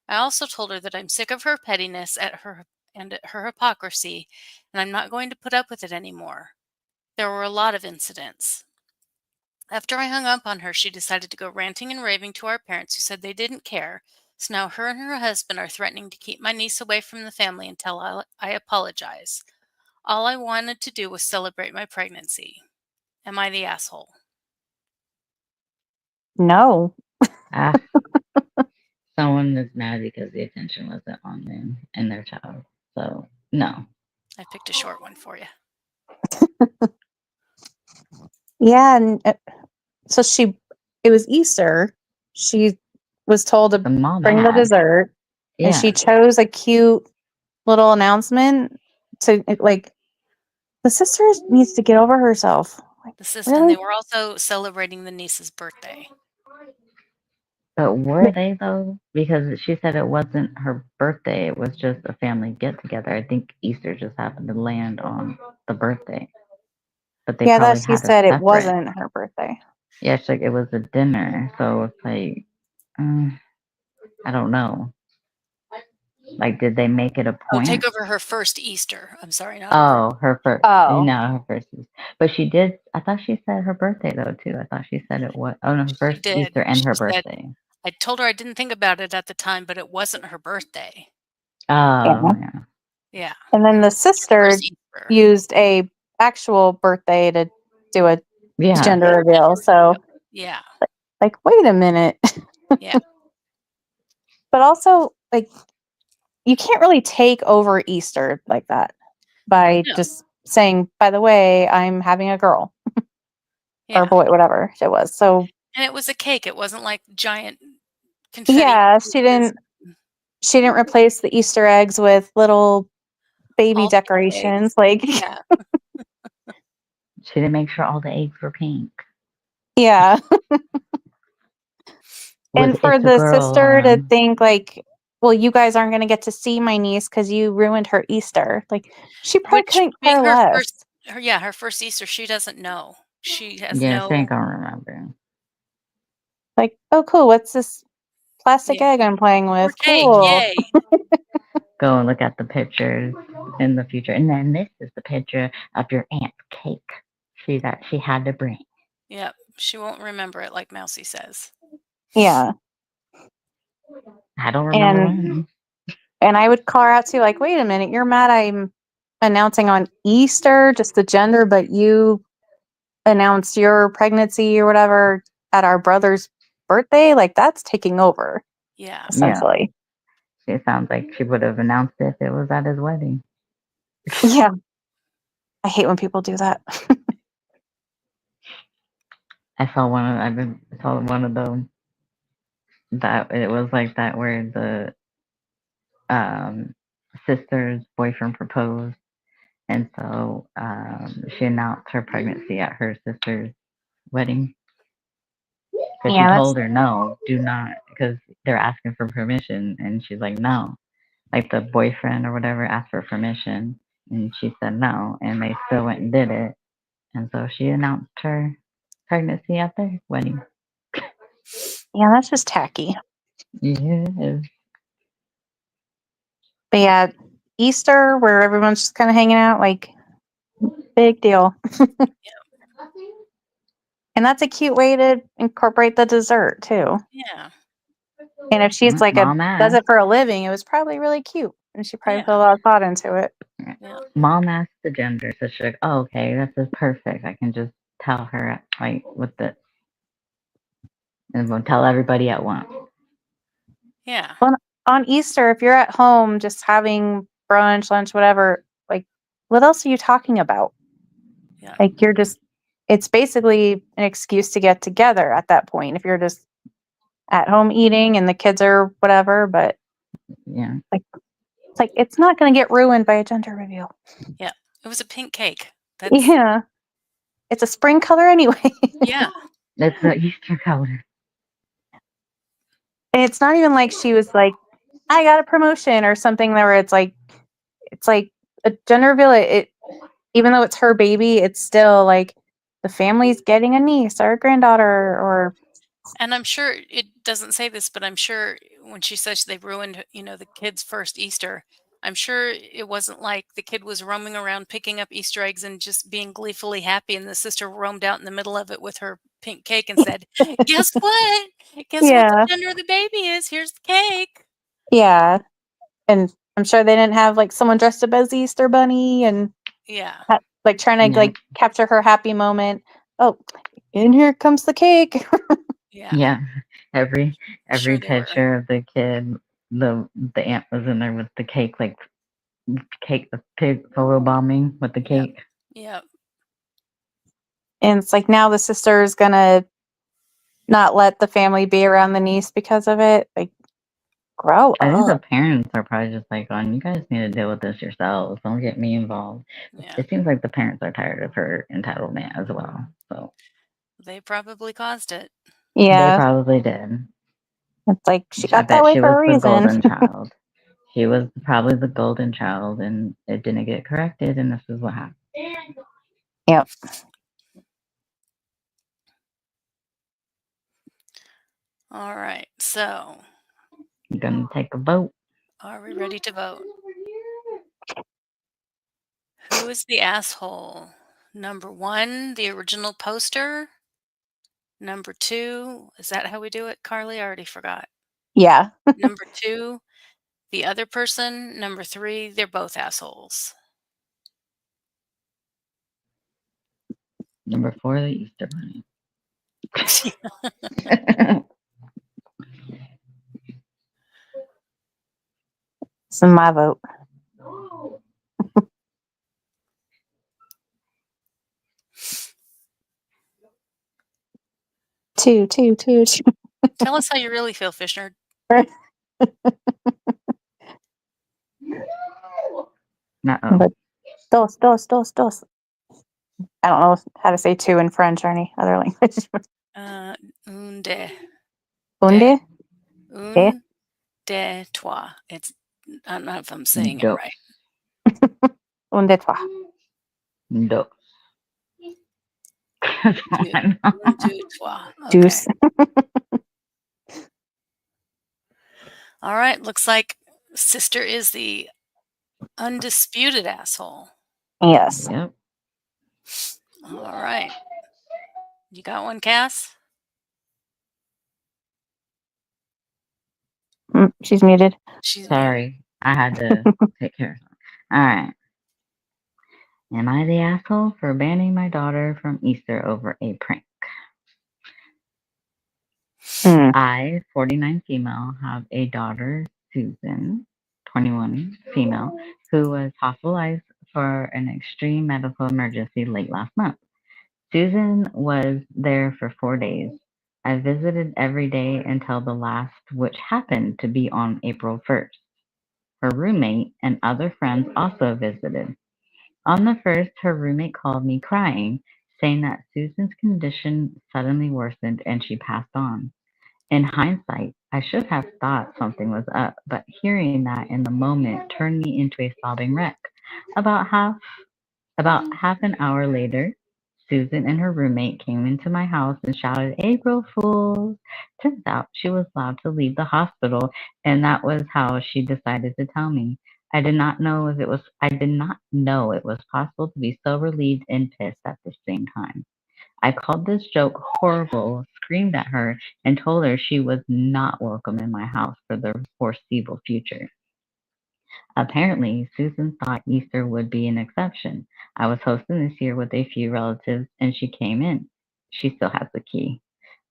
Speaker 1: I also told her that I'm sick of her pettiness at her hypocrisy, and I'm not going to put up with it anymore. There were a lot of incidents. After I hung up on her, she decided to go ranting and raving to our parents, who said they didn't care. So now her and her husband are threatening to keep my niece away from the family until I apologize. All I wanted to do was celebrate my pregnancy. Am I the asshole?
Speaker 2: No.
Speaker 3: Ah, someone is mad because the attention wasn't on them and their child. So no.
Speaker 1: I picked a short one for you.
Speaker 2: Yeah. And so it was Easter. She was told to
Speaker 3: The mom
Speaker 2: bring the
Speaker 3: asked.
Speaker 2: dessert, and
Speaker 3: Yeah.
Speaker 2: she chose a cute little announcement to, like, the sister needs to get over herself. Like,
Speaker 1: And
Speaker 2: really?
Speaker 1: they were also celebrating the niece's birthday.
Speaker 3: But were they though? Because she said it wasn't her birthday, it was just a family get together. I think Easter just happened to land on the birthday. But they
Speaker 2: Yeah, that
Speaker 3: probably
Speaker 2: she
Speaker 3: had a
Speaker 2: said it
Speaker 3: separate.
Speaker 2: wasn't her birthday.
Speaker 3: Yeah, it's like it was a dinner. So it's like, I don't know. Like, did they make it a
Speaker 1: Oh, take
Speaker 3: point?
Speaker 1: over her first Easter. I'm sorry, not her birthday.
Speaker 3: Oh, her first.
Speaker 2: Oh,
Speaker 3: No, her first. But she did. I thought she said her birthday though too. I thought she said it was. Oh no, her
Speaker 1: She
Speaker 3: first
Speaker 1: did.
Speaker 3: Easter and
Speaker 1: She
Speaker 3: her
Speaker 1: said,
Speaker 3: birthday.
Speaker 1: I told her I didn't think about it at the time, but it wasn't her birthday.
Speaker 2: yeah.
Speaker 3: Oh yeah.
Speaker 1: Yeah.
Speaker 2: And then
Speaker 1: It
Speaker 2: the
Speaker 1: was her
Speaker 2: sister
Speaker 1: first Easter.
Speaker 2: used a actual birthday to do a
Speaker 3: Yeah.
Speaker 2: gender reveal. So,
Speaker 1: Yeah.
Speaker 2: like, wait a minute.
Speaker 1: Yeah.
Speaker 2: But also, like, you can't really take over Easter like that by
Speaker 1: No.
Speaker 2: just saying, by the way, I'm having a girl or
Speaker 1: Yeah.
Speaker 2: boy, whatever it was. So,
Speaker 1: And it was a cake. It wasn't like giant confetti.
Speaker 2: yeah, she didn't replace the Easter eggs with little baby
Speaker 1: All pink
Speaker 2: decorations.
Speaker 1: eggs.
Speaker 2: Like,
Speaker 1: Yeah.
Speaker 3: She didn't make sure all the eggs were pink
Speaker 2: yeah.
Speaker 3: with
Speaker 2: And for
Speaker 3: "It's a
Speaker 2: the
Speaker 3: girl"
Speaker 2: sister to
Speaker 3: on.
Speaker 2: think, like, well, you guys aren't going to get to see my niece because you ruined her Easter. Like, she probably
Speaker 1: Which
Speaker 2: couldn't
Speaker 1: being
Speaker 2: care
Speaker 1: her
Speaker 2: less.
Speaker 1: first her first Easter, she doesn't know. She has
Speaker 3: Yeah, she ain't
Speaker 1: no.
Speaker 3: gonna remember.
Speaker 2: Like, oh, cool. What's this plastic
Speaker 1: Yeah.
Speaker 2: egg I'm playing
Speaker 1: More
Speaker 2: with?
Speaker 1: cake.
Speaker 2: Cool.
Speaker 1: Yay.
Speaker 3: Go and look at the pictures in the future, and then this is the picture of your aunt's cake. She had to bring.
Speaker 1: Yep. She won't remember it like Mousy says.
Speaker 2: Yeah.
Speaker 3: I don't remember
Speaker 2: And
Speaker 3: mine.
Speaker 2: I would call her out too, like, wait a minute, you're mad I'm announcing on Easter just the gender, but you announced your pregnancy or whatever at our brother's birthday? Like, that's taking over,
Speaker 1: Yeah.
Speaker 3: Yeah,
Speaker 2: essentially.
Speaker 3: it sounds like she would have announced it if it was at his wedding.
Speaker 2: Yeah. I hate when people do that.
Speaker 3: I saw one of them that it was like that where the um sister's boyfriend proposed And so she announced her pregnancy at her sister's wedding because she
Speaker 2: Yeah, that's
Speaker 3: told her no, do not, because they're asking for permission, and she's like no. Like the boyfriend or whatever asked for permission, and she said no, and they still went and did it, and so she announced her pregnancy at their wedding.
Speaker 2: yeah, that's just tacky.
Speaker 3: Yeah,
Speaker 2: But yeah, Easter where everyone's just kind of hanging out, like big deal. And that's a cute way to incorporate the dessert too.
Speaker 1: Yeah.
Speaker 2: And if she's like
Speaker 3: mom
Speaker 2: does
Speaker 3: asked.
Speaker 2: it for a living, it was probably really cute, and she probably put
Speaker 1: Yeah.
Speaker 2: a lot of thought into it.
Speaker 1: Yeah.
Speaker 3: Mom asked the gender, so she's like, "Oh, okay, this is perfect. I can just tell her like with this, and we'll tell everybody at once."
Speaker 1: Yeah.
Speaker 2: On on Easter, if you're at home just having brunch, lunch, whatever, like what else are you talking about?
Speaker 1: Yeah.
Speaker 2: Like you're just it's basically an excuse to get together at that point if you're just at home eating and the kids are whatever, but
Speaker 3: Yeah,
Speaker 2: like it's like it's not going to get ruined by a gender reveal.
Speaker 1: Yeah. It was a pink cake. That's
Speaker 2: Yeah. It's a spring color anyway.
Speaker 1: yeah.
Speaker 3: it's the Easter color.
Speaker 2: And it's not even like she was like, I got a promotion or something where it's like a gender reveal. It even though it's her baby, it's still like the family's getting a niece or a granddaughter or
Speaker 1: And I'm sure it doesn't say this, but I'm sure when she says they ruined, the kid's first Easter, I'm sure it wasn't like the kid was roaming around picking up Easter eggs and just being gleefully happy, and the sister roamed out in the middle of it with her pink cake and said, "Guess what? Guess what the
Speaker 2: yeah,
Speaker 1: gender of the baby is? Here's the cake."
Speaker 2: yeah. And I'm sure they didn't have like someone dressed up as the Easter bunny and
Speaker 1: Yeah.
Speaker 2: like trying to
Speaker 3: Yeah,
Speaker 2: like capture her happy moment. Oh, and here comes the cake.
Speaker 1: Yeah.
Speaker 3: yeah. Every
Speaker 1: I'm sure
Speaker 3: every
Speaker 1: they were.
Speaker 3: picture of the kid, the aunt was in there with the cake, like cake, the pig photo bombing with the
Speaker 1: Yep.
Speaker 3: cake.
Speaker 1: Yep.
Speaker 2: And it's like now the sister is gonna not let the family be around the niece because of it. Like, grow
Speaker 3: I think the
Speaker 2: up.
Speaker 3: parents are probably just like, "On, you guys need to deal with this yourselves. Don't get me involved."
Speaker 1: Yeah.
Speaker 3: It seems like the parents are tired of her entitlement as well. So
Speaker 1: They probably caused it.
Speaker 3: they
Speaker 2: Yeah.
Speaker 3: probably did.
Speaker 2: It's like she
Speaker 3: I
Speaker 2: got that
Speaker 3: bet
Speaker 2: way
Speaker 3: she
Speaker 2: for
Speaker 3: was
Speaker 2: a
Speaker 3: the
Speaker 2: reason.
Speaker 3: golden child. She was probably the golden child, and it didn't get corrected, and this is what happened.
Speaker 2: Yep.
Speaker 1: All right. So,
Speaker 3: I'm gonna take a vote.
Speaker 1: are we ready to vote? Who is the asshole? Number 1, the original poster. Number 2, is that how we do it, Carly? I already forgot.
Speaker 2: Yeah.
Speaker 1: Number 2, the other person. Number 3, they're both assholes.
Speaker 3: Number 4, the Easter Bunny.
Speaker 2: It's my vote. Two, two, two, two.
Speaker 1: Tell us how you really feel, Fishner.
Speaker 3: Uh-oh.
Speaker 2: But dos, dos, dos, dos. I don't know how to say two in French or any other language.
Speaker 1: Un de. De.
Speaker 2: Unde? Eh?
Speaker 1: Un de toi. I don't know if I'm saying it
Speaker 3: Do.
Speaker 1: right.
Speaker 2: Unde toi?
Speaker 3: Do.
Speaker 1: Du, un, deux, trois. Okay.
Speaker 2: Juice.
Speaker 1: All right. Looks like sister is the undisputed asshole.
Speaker 2: Yes.
Speaker 3: Yep.
Speaker 1: All right. You got one, Cass?
Speaker 2: She's muted.
Speaker 1: She's muted.
Speaker 3: Sorry. I had to take care of something. Alright. Am I the asshole for banning my daughter from Easter over a prank?
Speaker 2: Mm.
Speaker 3: I, 49 female, have a daughter, Susan, 21 female, who was hospitalized for an extreme medical emergency late last month. Susan was there for 4 days. I visited every day until the last, which happened to be on April 1st. Her roommate and other friends also visited. On the first, her roommate called me crying, saying that Susan's condition suddenly worsened and she passed on. In hindsight, I should have thought something was up, but hearing that in the moment turned me into a sobbing wreck. About half about half an hour later, Susan and her roommate came into my house and shouted, "April Fools!" Turns out she was allowed to leave the hospital, and that was how she decided to tell me. I did not know it was possible to be so relieved and pissed at the same time. I called this joke horrible, screamed at her, and told her she was not welcome in my house for the foreseeable future. Apparently, Susan thought Easter would be an exception. I was hosting this year with a few relatives, and she came in. She still has the key.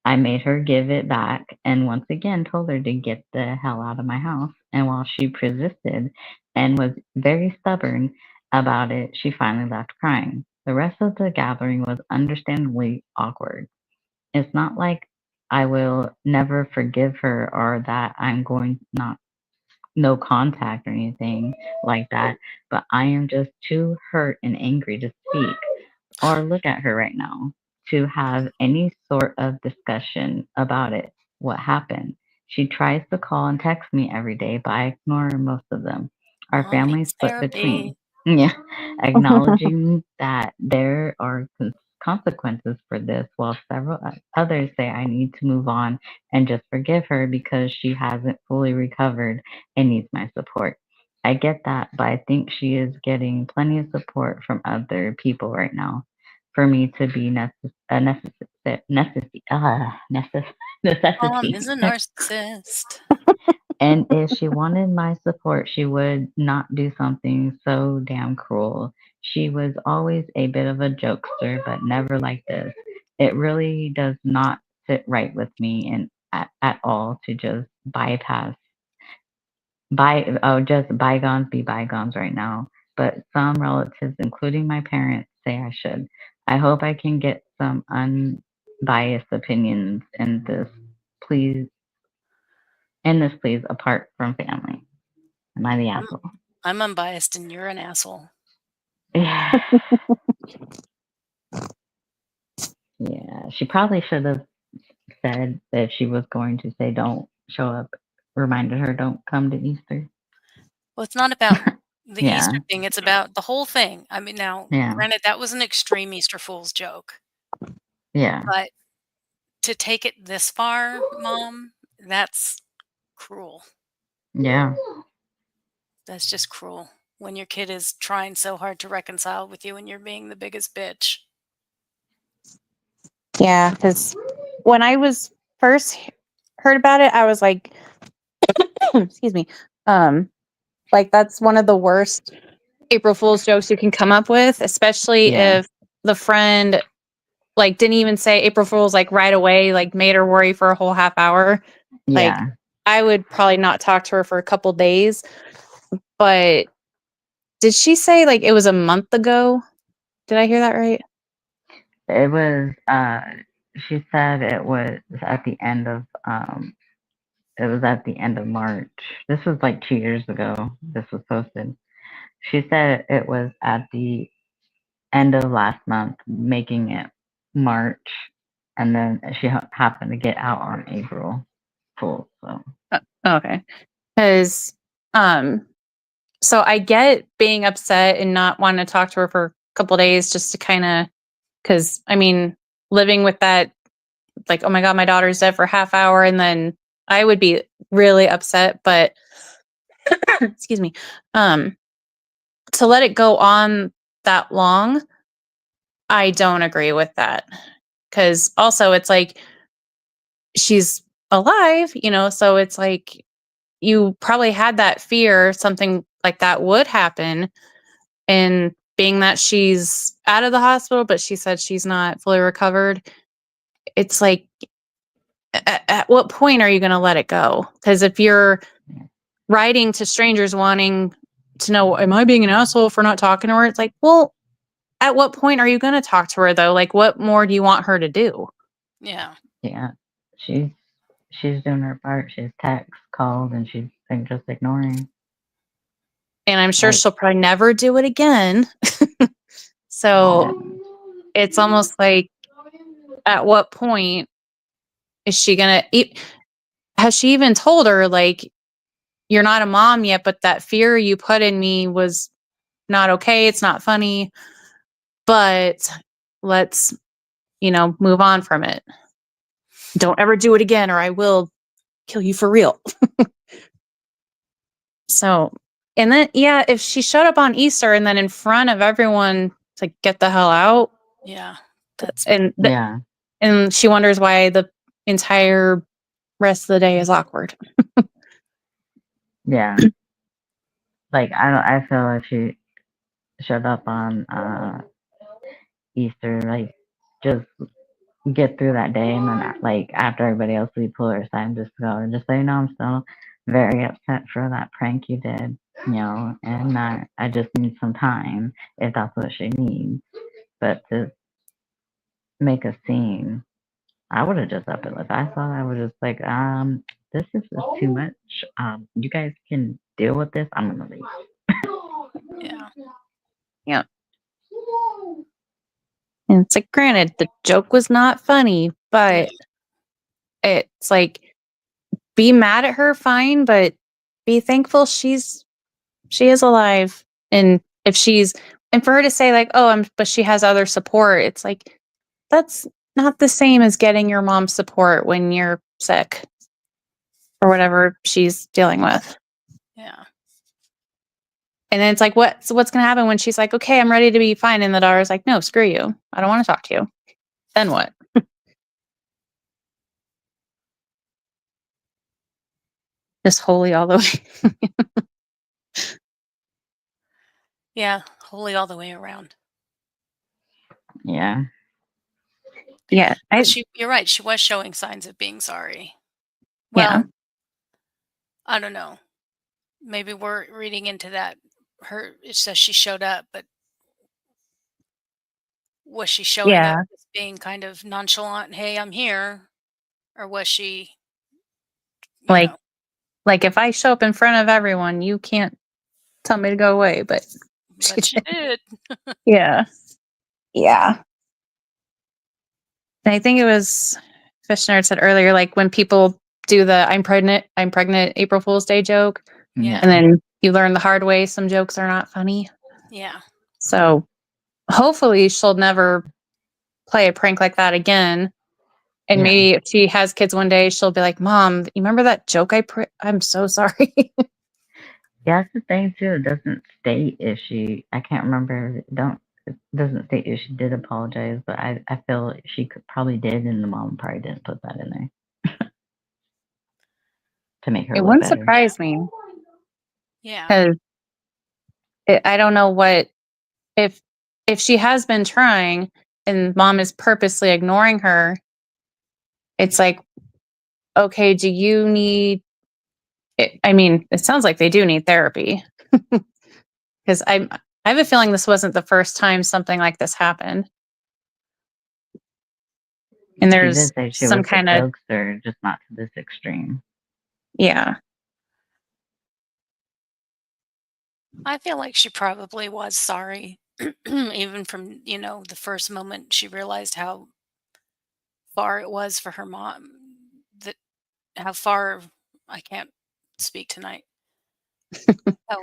Speaker 3: I made her give it back and once again told her to get the hell out of my house. And while she persisted and was very stubborn about it, she finally left crying. The rest of the gathering was understandably awkward. It's not like I will never forgive her or that I'm going not no contact or anything like that, but I am just too hurt and angry to speak or look at her right now to have any sort of discussion about it. What happened? She tries to call and text me every day, but I ignore most of them. Our
Speaker 1: Mom
Speaker 3: family
Speaker 1: needs
Speaker 3: split
Speaker 1: therapy.
Speaker 3: between. Yeah, acknowledging that there are consequences for this, while several others say I need to move on and just forgive her because she hasn't fully recovered and needs my support. I get that, but I think she is getting plenty of support from other people right now for me to be
Speaker 1: Mom
Speaker 3: necessity.
Speaker 1: is a narcissist.
Speaker 3: And if she wanted my support, she would not do something so damn cruel. She was always a bit of a jokester, but never like this. It really does not sit right with me and at all to just just bygones be bygones right now. But some relatives, including my parents, say I should. I hope I can get some unbiased opinions please, please, apart from family. Am I the
Speaker 1: I'm,
Speaker 3: asshole?
Speaker 1: I'm unbiased and you're an asshole.
Speaker 3: Yeah, yeah. She probably should have said that if she was going to say don't show up, reminded her don't come to Easter.
Speaker 1: Well, it's not about the Easter
Speaker 3: Yeah,
Speaker 1: thing, it's about the whole thing. I mean, now,
Speaker 3: yeah,
Speaker 1: granted, that was an extreme Easter Fool's joke,
Speaker 3: yeah,
Speaker 1: but to take it this far, Mom, that's cruel.
Speaker 3: yeah,
Speaker 1: That's just cruel when your kid is trying so hard to reconcile with you and you're being the biggest bitch.
Speaker 2: Yeah, because when I was first heard about it, I was like, excuse me, um, like that's one of the worst April Fool's jokes you can come up with, especially
Speaker 3: yeah,
Speaker 2: if the friend like didn't even say April Fool's like right away, like made her worry for a whole half hour. Like
Speaker 3: yeah.
Speaker 2: I would probably not talk to her for a couple days. But did she say like it was a month ago? Did I hear that right?
Speaker 3: It was. She said it was at the end of. It was at the end of March. This was like 2 years ago. This was posted. She said it was at the end of last month, making it March, and then she happened to get out on April Fool. So
Speaker 2: Okay. Because um so I get being upset and not wanting to talk to her for a couple days just to kind of because I mean living with that like oh my god my daughter's dead for a half hour and then I would be really upset but excuse me um to let it go on that long I don't agree with that because also it's like she's alive so it's like you probably had that fear something like that would happen. And being that she's out of the hospital, but she said she's not fully recovered, it's like, at what point are you going to let it go? Because if you're writing to strangers wanting to know, am I being an asshole for not talking to her? It's like, well, at what point are you going to talk to her though? Like, what more do you want her to do?
Speaker 1: Yeah.
Speaker 3: yeah, she's she's doing her part. She's text, called, and she's been just ignoring.
Speaker 2: and I'm sure
Speaker 3: Like,
Speaker 2: she'll probably never do it again. So it's almost like, at what point is she gonna has she even told her, like, you're not a mom yet, but that fear you put in me was not okay, it's not funny, but let's, move on from it. Don't ever do it again or I will kill you for real. So, and then, yeah, if she showed up on Easter and then in front of everyone, it's like, get the hell out.
Speaker 1: Yeah. That's
Speaker 2: And
Speaker 3: yeah,
Speaker 2: and she wonders why the entire rest of the day is awkward.
Speaker 3: yeah. Like, I feel like she showed up on Easter, like, just get through that day, and then, like, after everybody else, we pull her aside and just go and just say, no, I'm still very upset for that prank you did, and I just need some time if that's what she needs. But to make a scene, I would have just up it. If I saw that, I would just like, this is just too much. You guys can deal with this. I'm gonna leave.
Speaker 1: yeah.
Speaker 2: Yeah. And it's like, granted, the joke was not funny,
Speaker 1: No.
Speaker 2: but it's like, be mad at her, fine, but be thankful she is alive. And if and for her to say, like, oh, but she has other support, it's like, that's not the same as getting your mom's support when you're sick or whatever she's dealing with.
Speaker 1: Yeah.
Speaker 2: And then it's like, what's going to happen when she's like, okay, I'm ready to be fine. And the daughter's like, no, screw you. I don't want to talk to you. Then what? Just holy all the way.
Speaker 1: Yeah. Holy all the way around.
Speaker 3: Yeah.
Speaker 2: Yeah.
Speaker 1: But you're right. She was showing signs of being sorry.
Speaker 2: Yeah.
Speaker 1: Well, I don't know. Maybe we're reading into that. It says she showed up, but was she showing up
Speaker 2: Yeah.
Speaker 1: as being kind of nonchalant? Hey, I'm here. Or was she, you
Speaker 2: Like,
Speaker 1: know,
Speaker 2: if I show up in front of everyone, you can't tell me to go away, but she
Speaker 1: but she
Speaker 2: did.
Speaker 1: did.
Speaker 2: Yeah. Yeah. And I think it was Fishner said earlier, like when people do the I'm pregnant April Fool's Day joke,
Speaker 1: Yeah.
Speaker 2: and then you learn the hard way some jokes are not funny.
Speaker 1: Yeah.
Speaker 2: So hopefully she'll never play a prank like that again. And
Speaker 3: Yeah.
Speaker 2: maybe if she has kids one day, she'll be like, Mom, you remember that joke I'm so sorry.
Speaker 3: Yeah, that's the thing too. It doesn't state if she. I can't remember. It doesn't state if she did apologize, but I feel she probably did, and the mom probably didn't put that in there to make her
Speaker 2: It
Speaker 3: look
Speaker 2: wouldn't
Speaker 3: better.
Speaker 2: surprise me
Speaker 1: Yeah.
Speaker 2: because I don't know if she has been trying and mom is purposely ignoring her. It's like, okay, do you need it? I mean, it sounds like they do need therapy because I have a feeling this wasn't the first time something like this happened. And
Speaker 3: She
Speaker 2: there's
Speaker 3: did say she
Speaker 2: some
Speaker 3: was a
Speaker 2: kind of,
Speaker 3: jokester, just not to this extreme.
Speaker 2: yeah.
Speaker 1: I feel like she probably was sorry, even from, the first moment she realized how far it was for her mom, that how far I can't speak tonight. How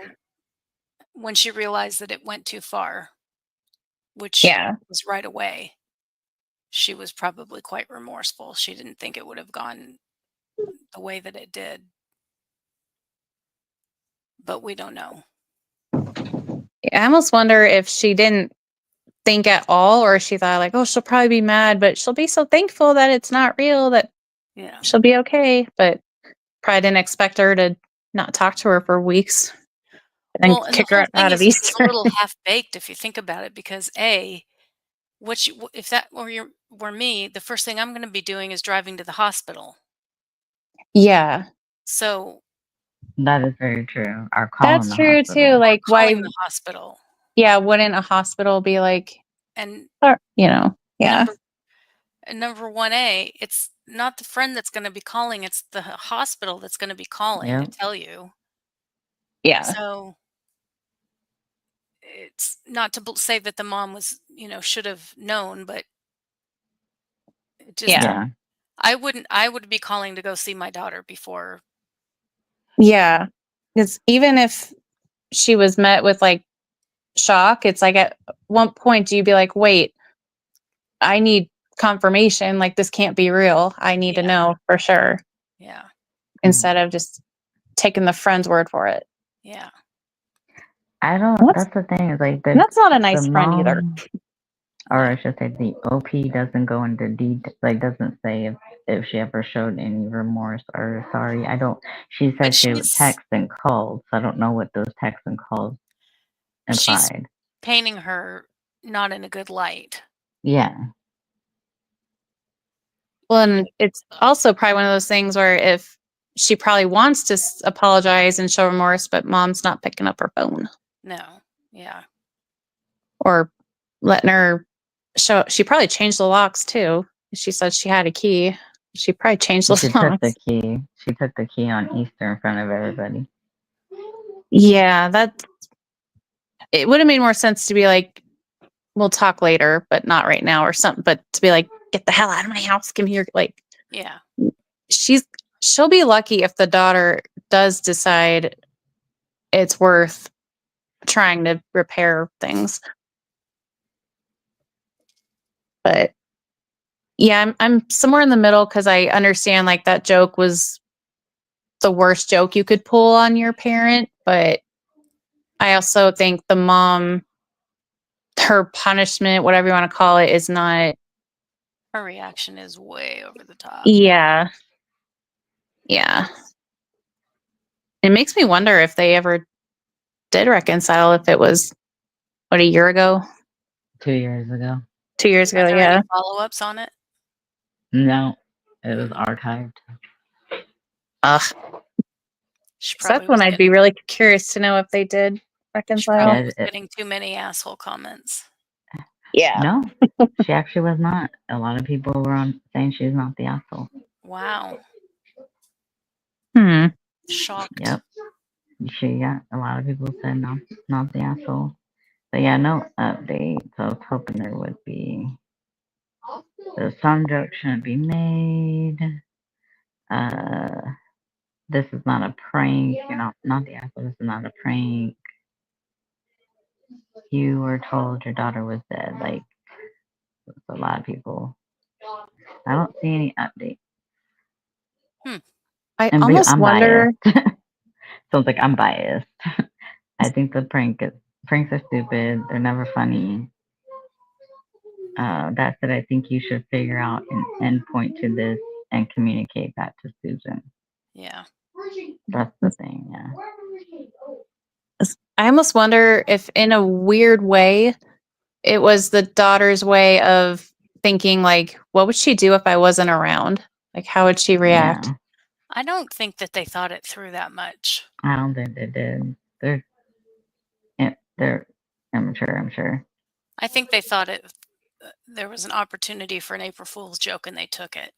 Speaker 1: when she realized that it went too far, which
Speaker 2: Yeah.
Speaker 1: was right away, she was probably quite remorseful. She didn't think it would have gone the way that it did, but we don't know.
Speaker 2: I almost wonder if she didn't think at all, or she thought like, oh, she'll probably be mad, but she'll be so thankful that it's not real that
Speaker 1: Yeah.
Speaker 2: she'll be okay. But probably didn't expect her to not talk to her for weeks and
Speaker 1: Well, and the
Speaker 2: kick her
Speaker 1: whole thing
Speaker 2: out of
Speaker 1: is it was a
Speaker 2: Easter.
Speaker 1: little half baked if you think about it, because if that were me, the first thing I'm going to be doing is driving to the hospital.
Speaker 2: Yeah,
Speaker 1: So
Speaker 3: That is very true. Or calling
Speaker 2: that's
Speaker 3: the
Speaker 2: true too.
Speaker 3: hospital.
Speaker 2: Like,
Speaker 1: calling
Speaker 2: why?
Speaker 1: the hospital,
Speaker 2: Yeah, wouldn't a hospital be like,
Speaker 1: and
Speaker 2: yeah,
Speaker 1: number 1A, it's not the friend that's going to be calling, it's the hospital that's going to be calling to
Speaker 3: Yep.
Speaker 1: tell you.
Speaker 2: yeah,
Speaker 1: So it's not to say that the mom was, should have known, but it just,
Speaker 2: Yeah.
Speaker 1: I would be calling to go see my daughter before.
Speaker 2: Yeah. Because even if she was met with like shock, it's like at one point do you be like, wait, I need confirmation. Like this can't be real. I need to
Speaker 1: Yeah.
Speaker 2: know for sure.
Speaker 1: Yeah.
Speaker 2: Instead of just taking the friend's word for it.
Speaker 1: Yeah.
Speaker 3: I don't.
Speaker 2: That's
Speaker 3: That's the thing. Is like
Speaker 2: not a
Speaker 3: the
Speaker 2: nice friend either.
Speaker 3: mom, or
Speaker 1: Yeah.
Speaker 3: I should say, the OP doesn't go into detail. Like doesn't say if she ever showed any remorse or sorry. I don't. She
Speaker 1: But
Speaker 3: said she would text and called, so I don't know what those texts and calls
Speaker 1: she's
Speaker 3: implied.
Speaker 1: painting her not in a good light.
Speaker 3: Yeah.
Speaker 2: Well, and it's also probably one of those things where if she probably wants to apologize and show remorse, but mom's not picking up her phone
Speaker 1: No. Yeah.
Speaker 2: or letting her show. She probably changed the locks too. She said she had a key. She probably changed
Speaker 3: She
Speaker 2: those
Speaker 3: took the
Speaker 2: locks.
Speaker 3: key. She took the key on Easter in front of everybody.
Speaker 2: Yeah, it would have made more sense to be like, we'll talk later, but not right now or something. But to be like, get the hell out of my house. Give me your
Speaker 1: Yeah.
Speaker 2: she'll be lucky if the daughter does decide it's worth trying to repair things. But yeah, I'm somewhere in the middle because I understand like that joke was the worst joke you could pull on your parent, but I also think the mom, her punishment, whatever you want to call it, is not.
Speaker 1: Her reaction is way over the top.
Speaker 2: Yeah. Yeah. It makes me wonder if they ever did reconcile, if it was, what, a year ago?
Speaker 3: 2 years ago.
Speaker 2: 2 years
Speaker 1: Are
Speaker 2: ago,
Speaker 1: there
Speaker 2: yeah.
Speaker 1: any follow-ups on it?
Speaker 3: No, it was
Speaker 1: Mm.
Speaker 3: archived.
Speaker 2: Ugh.
Speaker 1: She
Speaker 2: So that's
Speaker 1: probably
Speaker 2: when
Speaker 1: was
Speaker 2: I'd be really curious to know if they did reconcile.
Speaker 3: Yeah,
Speaker 1: getting too many asshole comments.
Speaker 2: Yeah.
Speaker 3: no, she actually was not. A lot of people were on saying she's not the asshole.
Speaker 1: Wow.
Speaker 2: Hmm.
Speaker 1: Shocked.
Speaker 3: Yep. A lot of people said no, not the asshole. But yeah, no update. So I was hoping there would be. Some jokes shouldn't be made. This is not a prank. You're not the asshole. This is not a prank. You were told your daughter was dead. Like a lot of people. I don't see any update.
Speaker 2: I
Speaker 3: And
Speaker 2: almost
Speaker 3: I'm
Speaker 2: wonder.
Speaker 3: biased. Sounds like I'm biased. I think pranks are stupid. They're never funny. That said, I think you should figure out and point to this and communicate that to Susan.
Speaker 1: Yeah.
Speaker 3: That's the thing. Yeah.
Speaker 2: I almost wonder if, in a weird way, it was the daughter's way of thinking, like, what would she do if I wasn't around? Like, how would she react?
Speaker 3: Yeah.
Speaker 1: I don't think that they thought it through that much.
Speaker 3: I don't think they did. They're immature. I'm sure.
Speaker 1: I think they thought there was an opportunity for an April Fool's joke and they took it.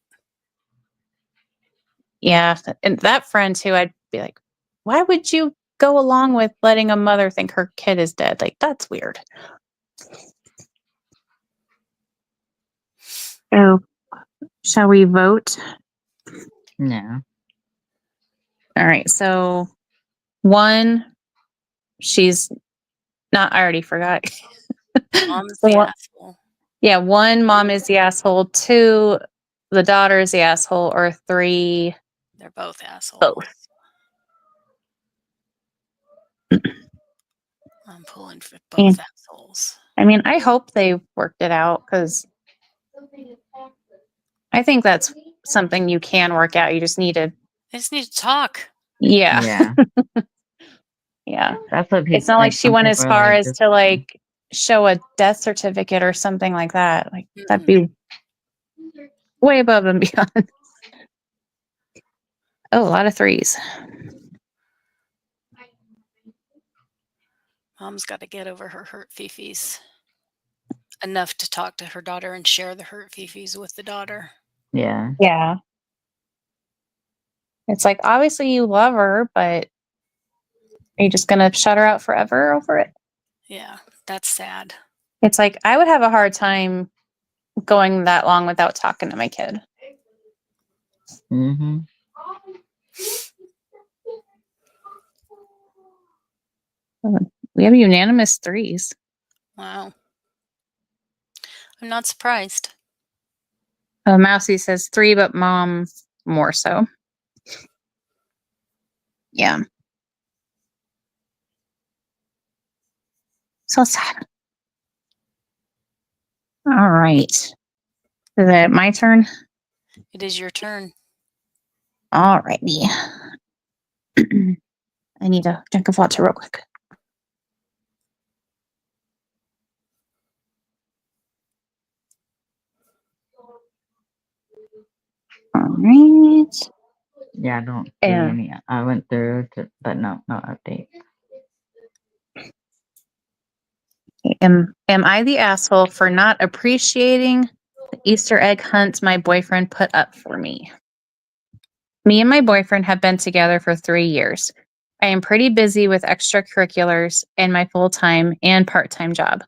Speaker 2: Yeah. And that friend too, I'd be like, why would you go along with letting a mother think her kid is dead? Like, that's weird. Oh, shall we vote?
Speaker 3: Yeah.
Speaker 2: All right. So 1, she's not, I already forgot.
Speaker 1: Mom's
Speaker 2: So
Speaker 1: the
Speaker 2: what-
Speaker 1: asshole.
Speaker 2: Yeah, 1, mom is the asshole. 2, the daughter is the asshole. Or 3,
Speaker 1: They're both assholes.
Speaker 2: both.
Speaker 1: I'm pulling for both assholes.
Speaker 2: I mean, I hope they worked it out because I think that's something you can work out. You just need to,
Speaker 1: They just need to talk.
Speaker 2: yeah.
Speaker 3: Yeah.
Speaker 2: Yeah.
Speaker 3: That's what people
Speaker 2: It's not like she
Speaker 3: some
Speaker 2: went as
Speaker 3: people are
Speaker 2: far
Speaker 3: like,
Speaker 2: as
Speaker 3: just
Speaker 2: to like show a death certificate or something like that. Like that'd be way above and beyond. Oh, a lot of 3s.
Speaker 1: Mom's got to get over her hurt fifis enough to talk to her daughter and share the hurt fifis with the daughter.
Speaker 3: yeah.
Speaker 2: Yeah. It's like, obviously you love her, but are you just going to shut her out forever over it?
Speaker 1: Yeah, that's sad.
Speaker 2: It's like I would have a hard time going that long without talking to my kid.
Speaker 3: Mm-hmm.
Speaker 2: We have unanimous 3s.
Speaker 1: Wow. I'm not surprised.
Speaker 2: Mousy says 3, but mom more so. Yeah. So sad. All right. Is it my turn?
Speaker 1: It is your turn.
Speaker 2: All righty. I need to drink of water real quick. All right.
Speaker 3: Yeah, I don't see
Speaker 2: Yeah.
Speaker 3: any. I went through, but no update.
Speaker 2: Am I the asshole for not appreciating the Easter egg hunt my boyfriend put up for me? Me and my boyfriend have been together for 3 years. I am pretty busy with extracurriculars and my full-time and part-time job.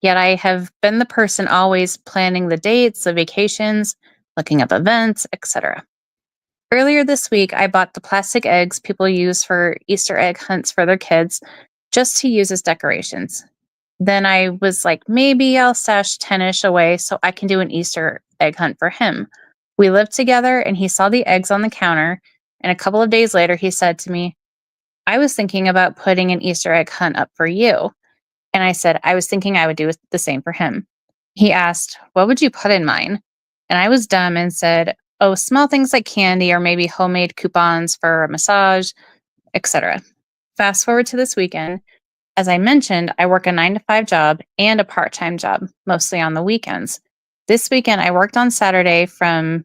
Speaker 2: Yet I have been the person always planning the dates, the vacations, looking up events, etc. Earlier this week, I bought the plastic eggs people use for Easter egg hunts for their kids just to use as decorations. Then I was like, maybe I'll stash 10-ish away so I can do an Easter egg hunt for him. We lived together and he saw the eggs on the counter. And a couple of days later, he said to me, I was thinking about putting an Easter egg hunt up for you. And I said, I was thinking I would do the same for him. He asked, what would you put in mine? And I was dumb and said, oh, small things like candy or maybe homemade coupons for a massage, etc. Fast forward to this weekend. As I mentioned, I work a 9 to 5 job and a part-time job, mostly on the weekends. This weekend, I worked on Saturday from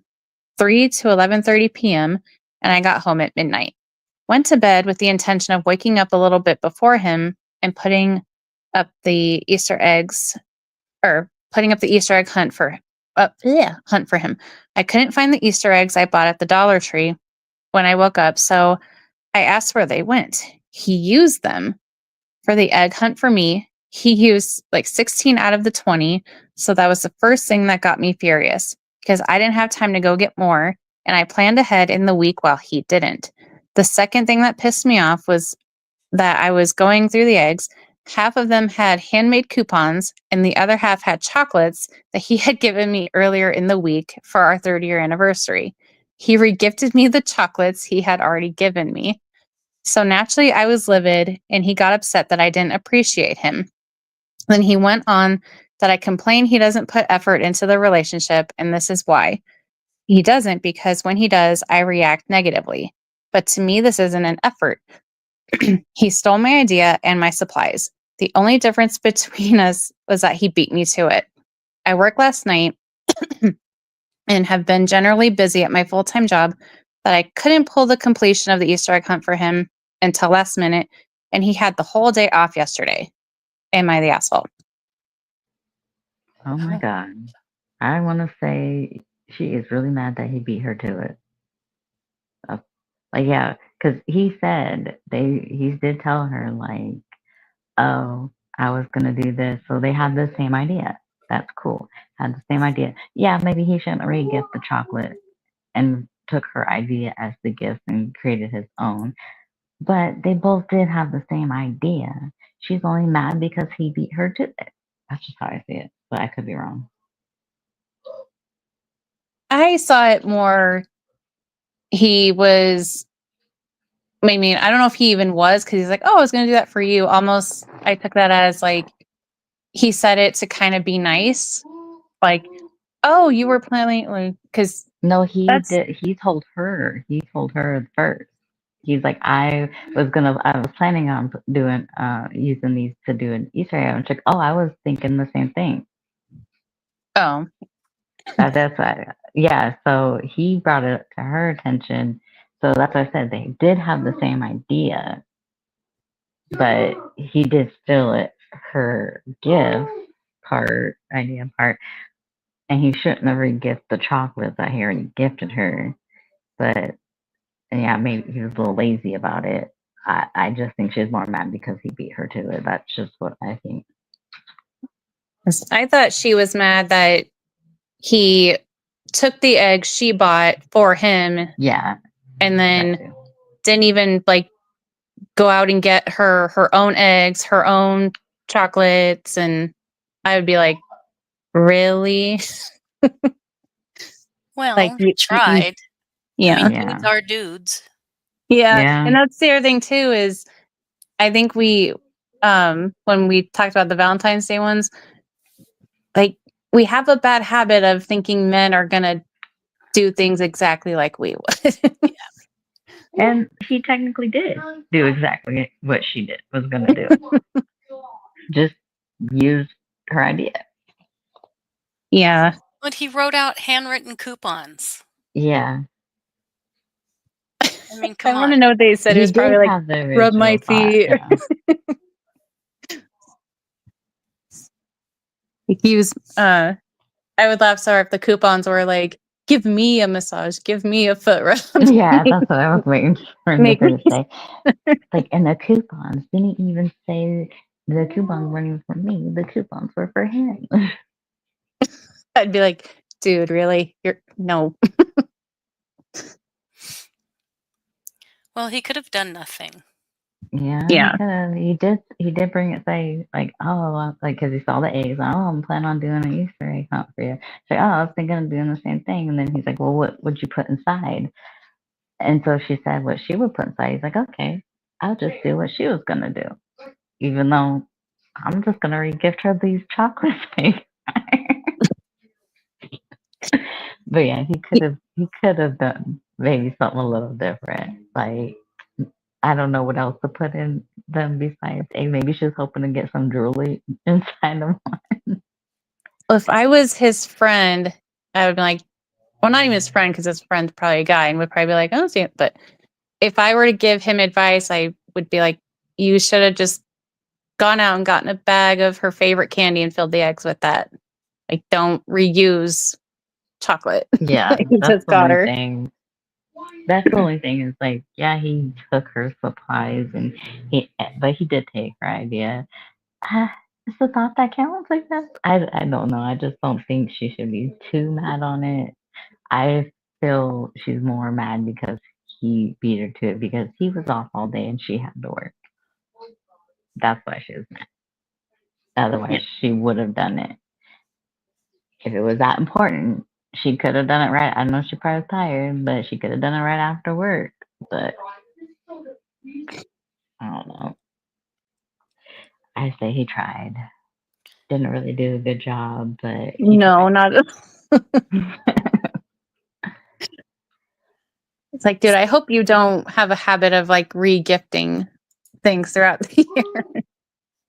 Speaker 2: 3 to 11:30 p.m. and I got home at midnight. Went to bed with the intention of waking up a little bit before him and putting up the Easter eggs or putting up the Easter egg hunt for him. I couldn't find the Easter eggs I bought at the Dollar Tree when I woke up, so I asked where they went. He used them for the egg hunt for me. He used like 16 out of the 20. So that was the first thing that got me furious because I didn't have time to go get more. And I planned ahead in the week while he didn't. The second thing that pissed me off was that I was going through the eggs. Half of them had handmade coupons, and the other half had chocolates that he had given me earlier in the week for our 3rd-year anniversary. He regifted me the chocolates he had already given me. So naturally, I was livid, and he got upset that I didn't appreciate him. Then he went on that I complain he doesn't put effort into the relationship, and this is why. He doesn't because when he does, I react negatively. But to me, this isn't an effort. He stole my idea and my supplies. The only difference between us was that he beat me to it. I worked last night and have been generally busy at my full-time job that I couldn't pull the completion of the Easter egg hunt for him until last minute, and he had the whole day off yesterday. Am I the asshole?
Speaker 3: Oh my god. I want to say she is really mad that he beat her to it. Uh, Like, yeah, because he did tell her, like, oh, I was going to do this. So they had the same idea. That's cool. Had the same idea. Yeah, maybe he shouldn't re-gift the chocolate and took her idea as the gift and created his own. But they both did have the same idea. She's only mad because he beat her to it. That's just how I see it. But I could be wrong.
Speaker 2: I saw it more. He was, I mean, I don't know if he even was because he's like, oh, I was going to do that for you. Almost, I took that as like he said it to kind of be nice. Like, oh, you were planning, because
Speaker 3: No, he
Speaker 2: that's,
Speaker 3: did. He told her. He told her first. He's like, I was planning on doing, using these to do an Easter egg. And she's like, oh, I was thinking the same thing.
Speaker 2: oh,
Speaker 3: That's why, yeah. So he brought it to her attention. So that's what I said. They did have the same idea, but he did steal it, her gift idea part, and he shouldn't have re-gifted the chocolate that he already gifted her. But yeah, maybe he was a little lazy about it. I just think she's more mad because he beat her to it. That's just what I think.
Speaker 2: I thought she was mad that he took the eggs she bought for him.
Speaker 3: Yeah.
Speaker 2: And then didn't even like go out and get her own eggs, her own chocolates. And I would be like, really?
Speaker 1: Well,
Speaker 2: like
Speaker 1: he tried.
Speaker 2: Yeah.
Speaker 1: I mean, dudes are dudes.
Speaker 2: Yeah. And that's the other thing too, is I think we when we talked about the Valentine's Day ones, like we have a bad habit of thinking men are gonna do things exactly like we would.
Speaker 1: Yeah.
Speaker 3: And he technically did do exactly what she was gonna do. Just use her idea.
Speaker 2: Yeah.
Speaker 1: But he wrote out handwritten coupons.
Speaker 3: Yeah.
Speaker 1: I mean, come
Speaker 2: I want to
Speaker 1: on.
Speaker 2: know what they said. It
Speaker 3: He
Speaker 2: was probably
Speaker 3: did
Speaker 2: like,
Speaker 3: have the
Speaker 2: rub my
Speaker 3: original thought,
Speaker 2: feet.
Speaker 3: yeah.
Speaker 2: He was, I would laugh so hard if the coupons were like, give me a massage, give me a foot rub.
Speaker 3: Yeah, that's what I was waiting for him
Speaker 2: Make
Speaker 3: to
Speaker 2: me
Speaker 3: say. Like, and the coupons didn't even say the coupons weren't even for me. The coupons were for him.
Speaker 2: I'd be like, dude, really? No.
Speaker 1: Well, he could have done nothing.
Speaker 3: Yeah. He did bring it, say, like, oh, like, because he saw the eggs. Oh, I'm planning on doing an Easter egg hunt for you. She's like, oh, I was thinking of doing the same thing. And then he's like, well, what would you put inside? And so she said what she would put inside. He's like, okay, I'll just do what she was going to do. Even though I'm just going to re-gift her these chocolates. But yeah, he could have done maybe something a little different. Like, I don't know what else to put in them besides egg. Maybe she was hoping to get some jewelry inside them.
Speaker 2: Well, if I was his friend, I would be like, well, not even his friend, because his friend's probably a guy and would probably be like, oh, see it. But if I were to give him advice, I would be like, you should have just gone out and gotten a bag of her favorite candy and filled the eggs with that. Like, don't reuse chocolate.
Speaker 3: Yeah,
Speaker 2: Like, he
Speaker 3: that's
Speaker 2: just
Speaker 3: the
Speaker 2: got
Speaker 3: only
Speaker 2: her.
Speaker 3: thing. That's the only thing is like, yeah, he took her supplies and but he did take her idea. It's the thought that counts, I guess. I don't know. I just don't think she should be too mad on it. I feel she's more mad because he beat her to it because he was off all day and she had to work. That's why she was mad. Otherwise, she would have done it. If it was that important, she could have done it right. I know she probably was tired, but she could have done it right after work. But I don't know. I say he tried. Didn't really do a good job, but he
Speaker 2: No,
Speaker 3: tried.
Speaker 2: not. It's like, dude, I hope you don't have a habit of like re-gifting things throughout the year.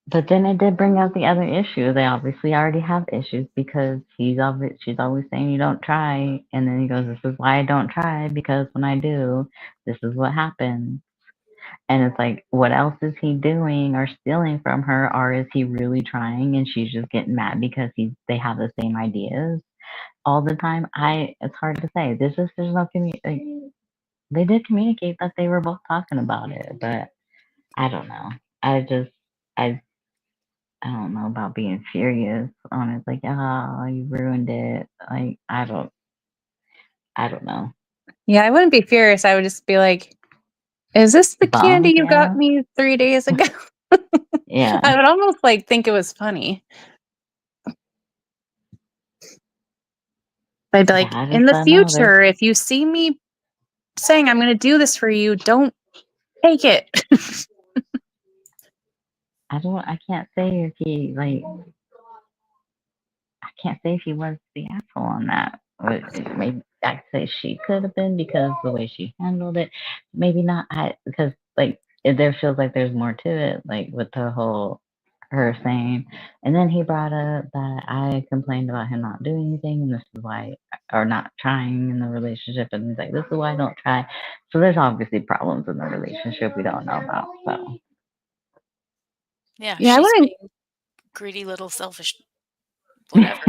Speaker 3: But then it did bring out the other issue. They obviously already have issues because she's always saying you don't try, and then he goes, "This is why I don't try because when I do, this is what happens." And it's like, what else is he doing or stealing from her, or is he really trying and she's just getting mad because they have the same ideas all the time? It's hard to say. There's no like, they did communicate that they were both talking about it, but I don't know. I I don't know about being furious on it. Like, oh, you ruined it. Like, I don't know.
Speaker 2: Yeah, I wouldn't be furious. I would just be like, is this the candy
Speaker 3: Bummed,
Speaker 2: you got
Speaker 3: yeah.
Speaker 2: me 3 days ago?
Speaker 3: Yeah.
Speaker 2: I would almost like think it was funny. I'd be like,
Speaker 3: Yeah, I
Speaker 2: in
Speaker 3: just
Speaker 2: the
Speaker 3: don't know.
Speaker 2: future, if you see me saying I'm going to do this for you, don't take it.
Speaker 3: I can't say if he like I can't say if he was the asshole on that. Maybe I say she could have been because the way she handled it. Maybe not. Because like there feels like there's more to it, like with the whole her saying, and then he brought up that I complained about him not doing anything, and this is why, or not trying in the relationship, and he's like, this is why I don't try. So there's obviously problems in the relationship we don't know about. So
Speaker 1: Yeah,
Speaker 2: Yeah, I
Speaker 1: she's
Speaker 2: wouldn't.
Speaker 1: being greedy little selfish whatever.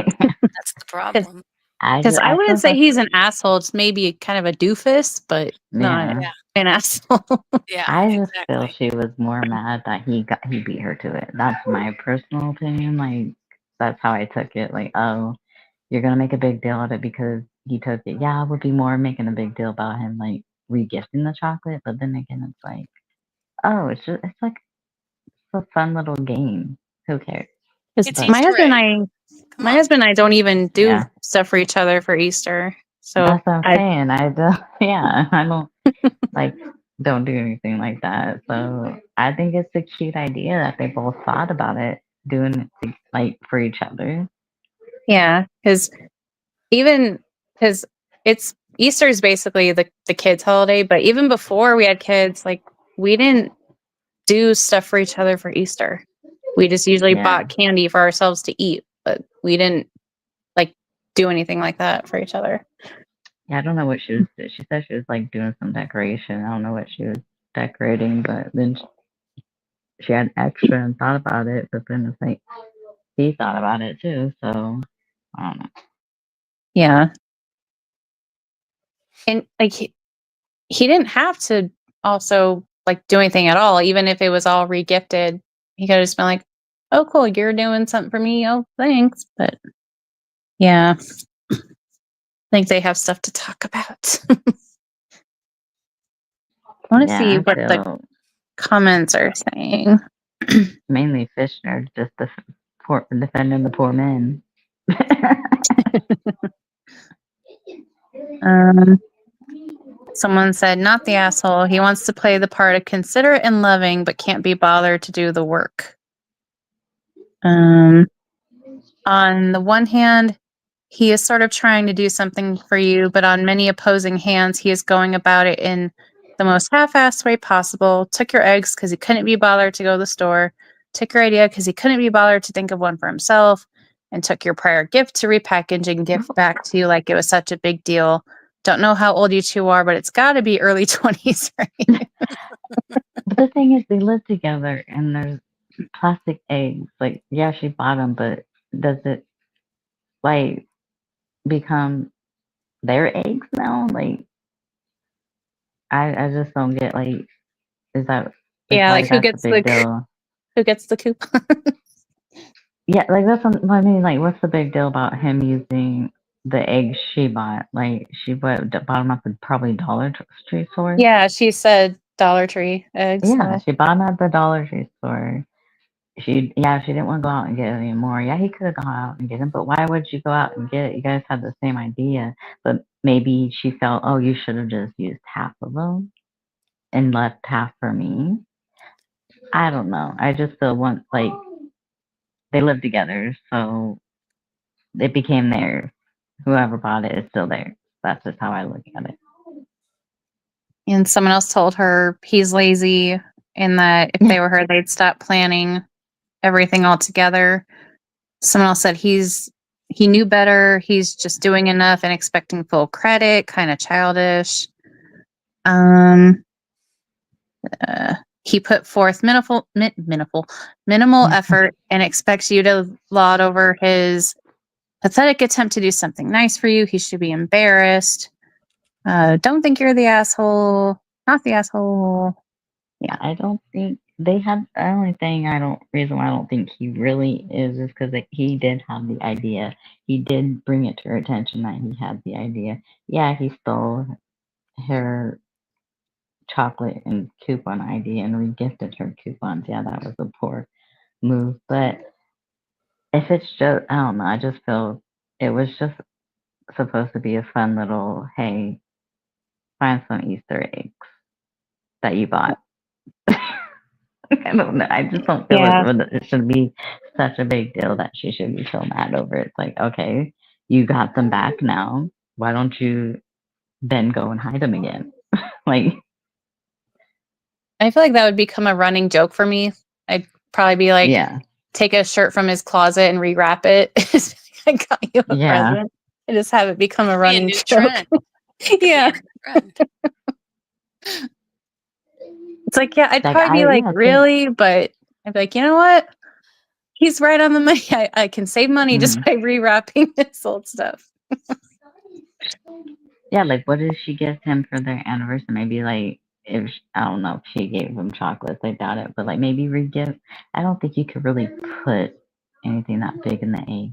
Speaker 1: That's the problem.
Speaker 2: Because I wouldn't
Speaker 3: feel
Speaker 2: say
Speaker 3: that's
Speaker 2: he's an asshole. It's maybe kind of a doofus, but not
Speaker 3: yeah.
Speaker 2: an asshole.
Speaker 1: Yeah,
Speaker 3: I just feel
Speaker 1: exactly.
Speaker 3: she was more mad that he beat her to it. That's my personal opinion. Like that's how I took it. Like, oh, you're gonna make a big deal out of it because he took it. Yeah, I would be more making a big deal about him like regifting the chocolate. But then again, it's like, oh, it's like it's a fun little game. Who cares?
Speaker 1: It's
Speaker 3: But
Speaker 2: My
Speaker 1: Easter
Speaker 2: husband and
Speaker 1: egg. Come
Speaker 2: my
Speaker 1: on.
Speaker 2: husband and I don't even do
Speaker 3: yeah,
Speaker 2: stuff for each other for Easter. So
Speaker 3: that's what I'm
Speaker 2: I
Speaker 3: saying. I don't. Yeah, I don't like don't do anything like that. So I think it's a cute idea that they both thought about it, doing it like for each other.
Speaker 2: yeah, because it's Easter is basically the kids' holiday, but even before we had kids, like we didn't do stuff for each other for Easter. We just usually
Speaker 3: Yeah.
Speaker 2: bought candy for ourselves to eat, but we didn't like do anything like that for each other.
Speaker 3: Yeah, I don't know what she was. She said she was like doing some decoration. I don't know what she was decorating, but then she had extra and thought about it. But then it's like he thought about it too. So I don't know.
Speaker 2: Yeah. And like he didn't have to also like do anything at all, even if it was all regifted. He could have just been like, "Oh, cool, you're doing something for me. Oh, thanks." But yeah, I think they have stuff to talk about. I want to see
Speaker 3: Yeah, I
Speaker 2: what the
Speaker 3: feel
Speaker 2: comments are saying.
Speaker 3: mainly Fishner just defending the poor men.
Speaker 2: um, Someone said, "Not the asshole. He wants to play the part of considerate and loving, but can't be bothered to do the work." Um, on the one hand, he is sort of trying to do something for you, but on many opposing hands, he is going about it in the most half-assed way possible. Took your eggs because he couldn't be bothered to go to the store. Took your idea because he couldn't be bothered to think of one for himself. And took your prior gift to repackage and give back to you like it was such a big deal. Don't know how old you two are, but it's got to be early 20s, right?
Speaker 3: But the thing is, they live together, and there's plastic eggs. Like, yeah, she bought them, but does it like become their eggs now? Like, I just don't get like, is that it's
Speaker 2: Yeah, like
Speaker 3: like that's a big deal.
Speaker 2: who gets the coupon?
Speaker 3: Yeah, like that's what I mean. Like, what's the big deal about him using the eggs she bought? Like, she bought them at the probably Tree store.
Speaker 2: Yeah, she said Dollar Tree eggs.
Speaker 3: Yeah,
Speaker 2: So.
Speaker 3: she bought them at the Dollar Tree store. She didn't want to go out and get it anymore. Yeah, he could have gone out and get them, but why would you go out and get it? You guys had the same idea, but maybe she felt, oh, you should have just used half of them and left half for me. I don't know. I just feel once like they live together, so it became theirs. Whoever bought it is still theirs. That's just how I look at it.
Speaker 2: And someone else told her he's lazy and that if
Speaker 3: Yeah,
Speaker 2: they were her, they'd stop planning everything altogether. Someone else said he knew better. He's just doing enough and expecting full credit, kind of childish. Um, he put forth minimal effort and expects you to laud over his pathetic attempt to do something nice for you. He should be embarrassed. Don't think you're the asshole. Not the asshole. Yeah.
Speaker 3: I don't think they had the only thing reason why I don't think he really is because he did have the idea. He did bring it to her attention that he had the idea. Yeah, he stole her chocolate and coupon idea and regifted her coupons. Yeah, that was a poor move. But if it's just, I don't know, I just feel it was just supposed to be a fun little, hey, find some Easter eggs that you bought. I don't know. I just don't feel
Speaker 2: Yeah.
Speaker 3: it should be such a big deal that she should be so mad over it. It's like, okay, you got them back now. Why don't you then go and hide them again? Like,
Speaker 2: I feel like that would become a running joke for me. I'd probably be like,
Speaker 3: yeah,
Speaker 2: take a shirt from his closet and rewrap it. I got you a
Speaker 3: yeah,
Speaker 2: present. And just have it become a
Speaker 1: Could be a
Speaker 2: running
Speaker 1: new
Speaker 2: joke.
Speaker 1: trend. Could be
Speaker 2: Yeah.
Speaker 1: a new trend.
Speaker 2: It's like, yeah, I'd
Speaker 3: like
Speaker 2: probably be like,
Speaker 3: yeah, too.
Speaker 2: really? But I'd be like, you know what? He's right on the money. I can save money just
Speaker 3: Mhm.
Speaker 2: by rewrapping this old stuff.
Speaker 3: Yeah, like what did she give him for their anniversary? Maybe like if I don't know if she gave him chocolates, I doubt it, but like maybe re-gift. I don't think you could really put anything that big in the egg.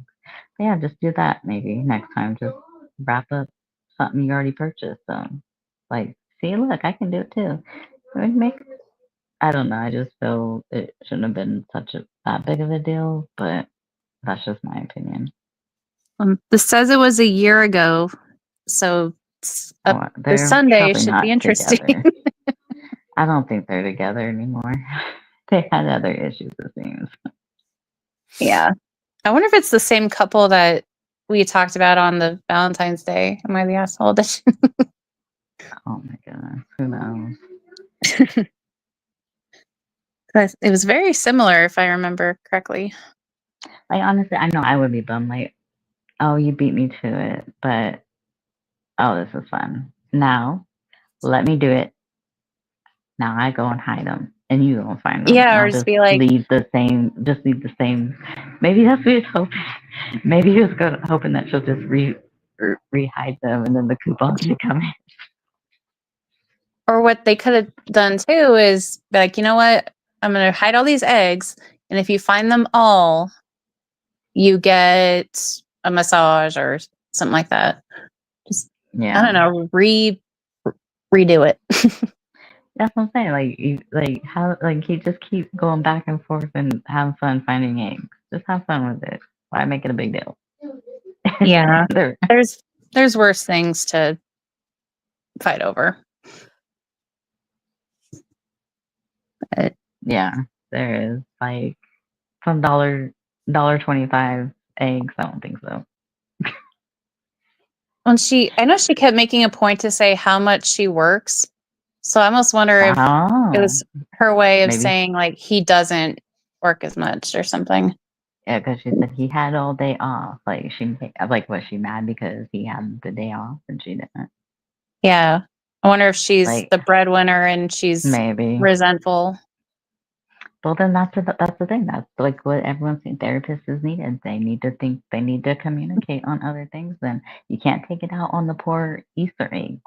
Speaker 3: But yeah, just do that maybe next time. Just wrap up something you already purchased. Like, see, look, I can do it too. Make. I don't know. I just feel it shouldn't have been that big of a deal, but that's just my opinion.
Speaker 2: This says it was a year ago, so
Speaker 3: Oh,
Speaker 2: this
Speaker 3: they're
Speaker 2: Sunday
Speaker 3: probably
Speaker 2: should be
Speaker 3: not
Speaker 2: interesting.
Speaker 3: together. I don't think they're together anymore. They had other issues, it seems.
Speaker 2: Yeah. I wonder if it's the same couple that we talked about on the Valentine's Day. Am I the asshole?
Speaker 3: Oh my goodness. Who knows?
Speaker 2: It was very similar, if I remember correctly.
Speaker 3: Like, honestly, I know I would be bummed. Like, oh, you beat me to it, but oh, this is fun. Now, let me do it. Now I go and hide them, and you go and find them. And
Speaker 2: Yeah, or
Speaker 3: I'll
Speaker 2: just
Speaker 3: just
Speaker 2: be like,
Speaker 3: leave the same. Just leave the same. Maybe that's what he's hoping. Maybe he was hoping that she'll just re-hide them, and then the coupons should come in.
Speaker 2: or what they could have done too is be like, you know what? I'm going to hide all these eggs, and if you find them all, you get a massage or something like that. Just, I
Speaker 3: Yeah.
Speaker 2: don't know, redo it.
Speaker 3: That's what I'm saying. Like he just keep going back and forth and having fun finding eggs. Just have fun with it. Why make it a big deal?
Speaker 2: Yeah.
Speaker 3: There-
Speaker 2: There's worse things to fight over. But
Speaker 3: yeah, there is like some $1.25 eggs. I don't think so.
Speaker 2: when I know she kept making a point to say how much she works. So I almost wonder if it
Speaker 3: Oh,
Speaker 2: was her way of
Speaker 3: maybe
Speaker 2: saying like he doesn't work as much or something.
Speaker 3: yeah, because she said he had all day off. Was she mad because he had the day off and she didn't?
Speaker 2: Yeah. I wonder if she's
Speaker 3: Like
Speaker 2: the breadwinner and she's
Speaker 3: maybe.
Speaker 2: resentful.
Speaker 3: Well, then that's the thing. That's like what everyone's saying. Therapists is needed. They need to think. They need to communicate on other things. Then you can't take it out on the poor Easter egg.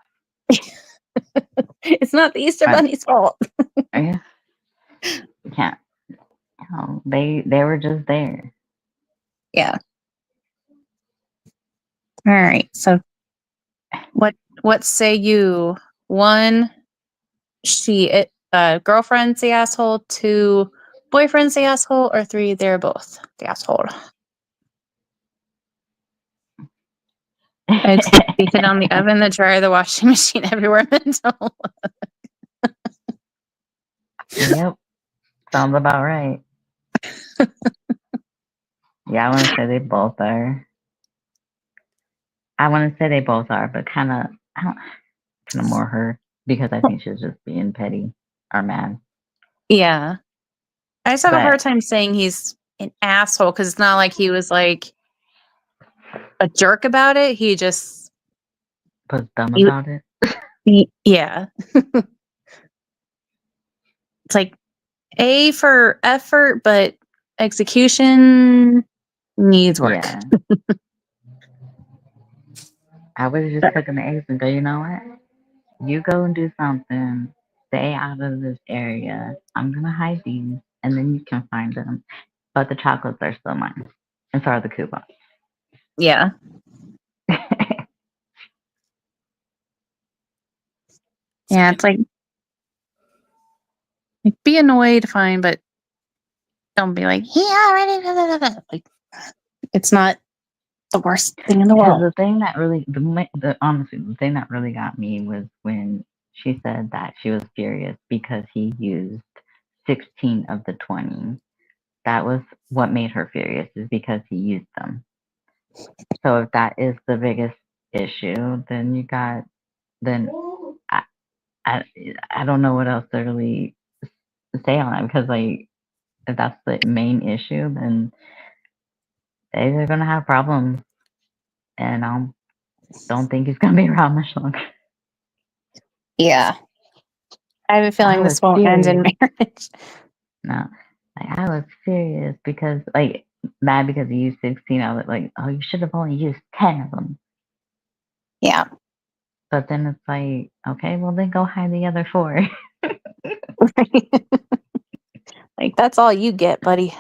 Speaker 2: It's not the Easter
Speaker 3: But
Speaker 2: Bunny's fault.
Speaker 3: yeah, you can't. No, they were just there.
Speaker 2: Yeah. All right. So what say you? One, girlfriend's the asshole. Two, boyfriend's the asshole. Or three, they're both the asshole. I'd say you hit on the oven, the dryer, the washing machine, everywhere mental.
Speaker 3: Yep, sounds about right. Yeah, I want to say they both are. I want to say they both are, but kind of more her because I think she's just being petty or mad.
Speaker 2: Yeah. I just have a hard
Speaker 3: But
Speaker 2: time saying he's an asshole because it's not like he was like a jerk about it. He just,
Speaker 3: was dumb
Speaker 2: he,
Speaker 3: about it.
Speaker 2: yeah. It's like A for effort, but execution needs work.
Speaker 3: Yeah, I would have just taken the eggs and go. You know what? You go and do something. Stay out of this area. I'm gonna hide these, and then you can find them. But the chocolates are still mine, and so are the coupons.
Speaker 2: Yeah. Yeah. It's like be annoyed, fine, but don't be like, he already. Like, it's not the worst thing in the
Speaker 3: Because
Speaker 2: world.
Speaker 3: the thing that really, honestly, the thing that really got me was when she said that she was furious because he used 16 of the 20. That was what made her furious, is because he used them. So if that is the biggest issue, then I, I, I don't know what else to really say on it, because like if that's the main issue, then they're gonna have problems, and I don't think he's gonna be around much longer.
Speaker 2: Yeah. I have a
Speaker 3: I
Speaker 2: feeling
Speaker 3: was
Speaker 2: this won't end in
Speaker 3: furious.
Speaker 2: marriage.
Speaker 3: No, like I was furious because like mad because he used 16. I was like, oh, you should have only used 10 of them.
Speaker 2: Yeah.
Speaker 3: But then it's like, okay, well then go hide the other 4.
Speaker 2: Like, that's all you get, buddy.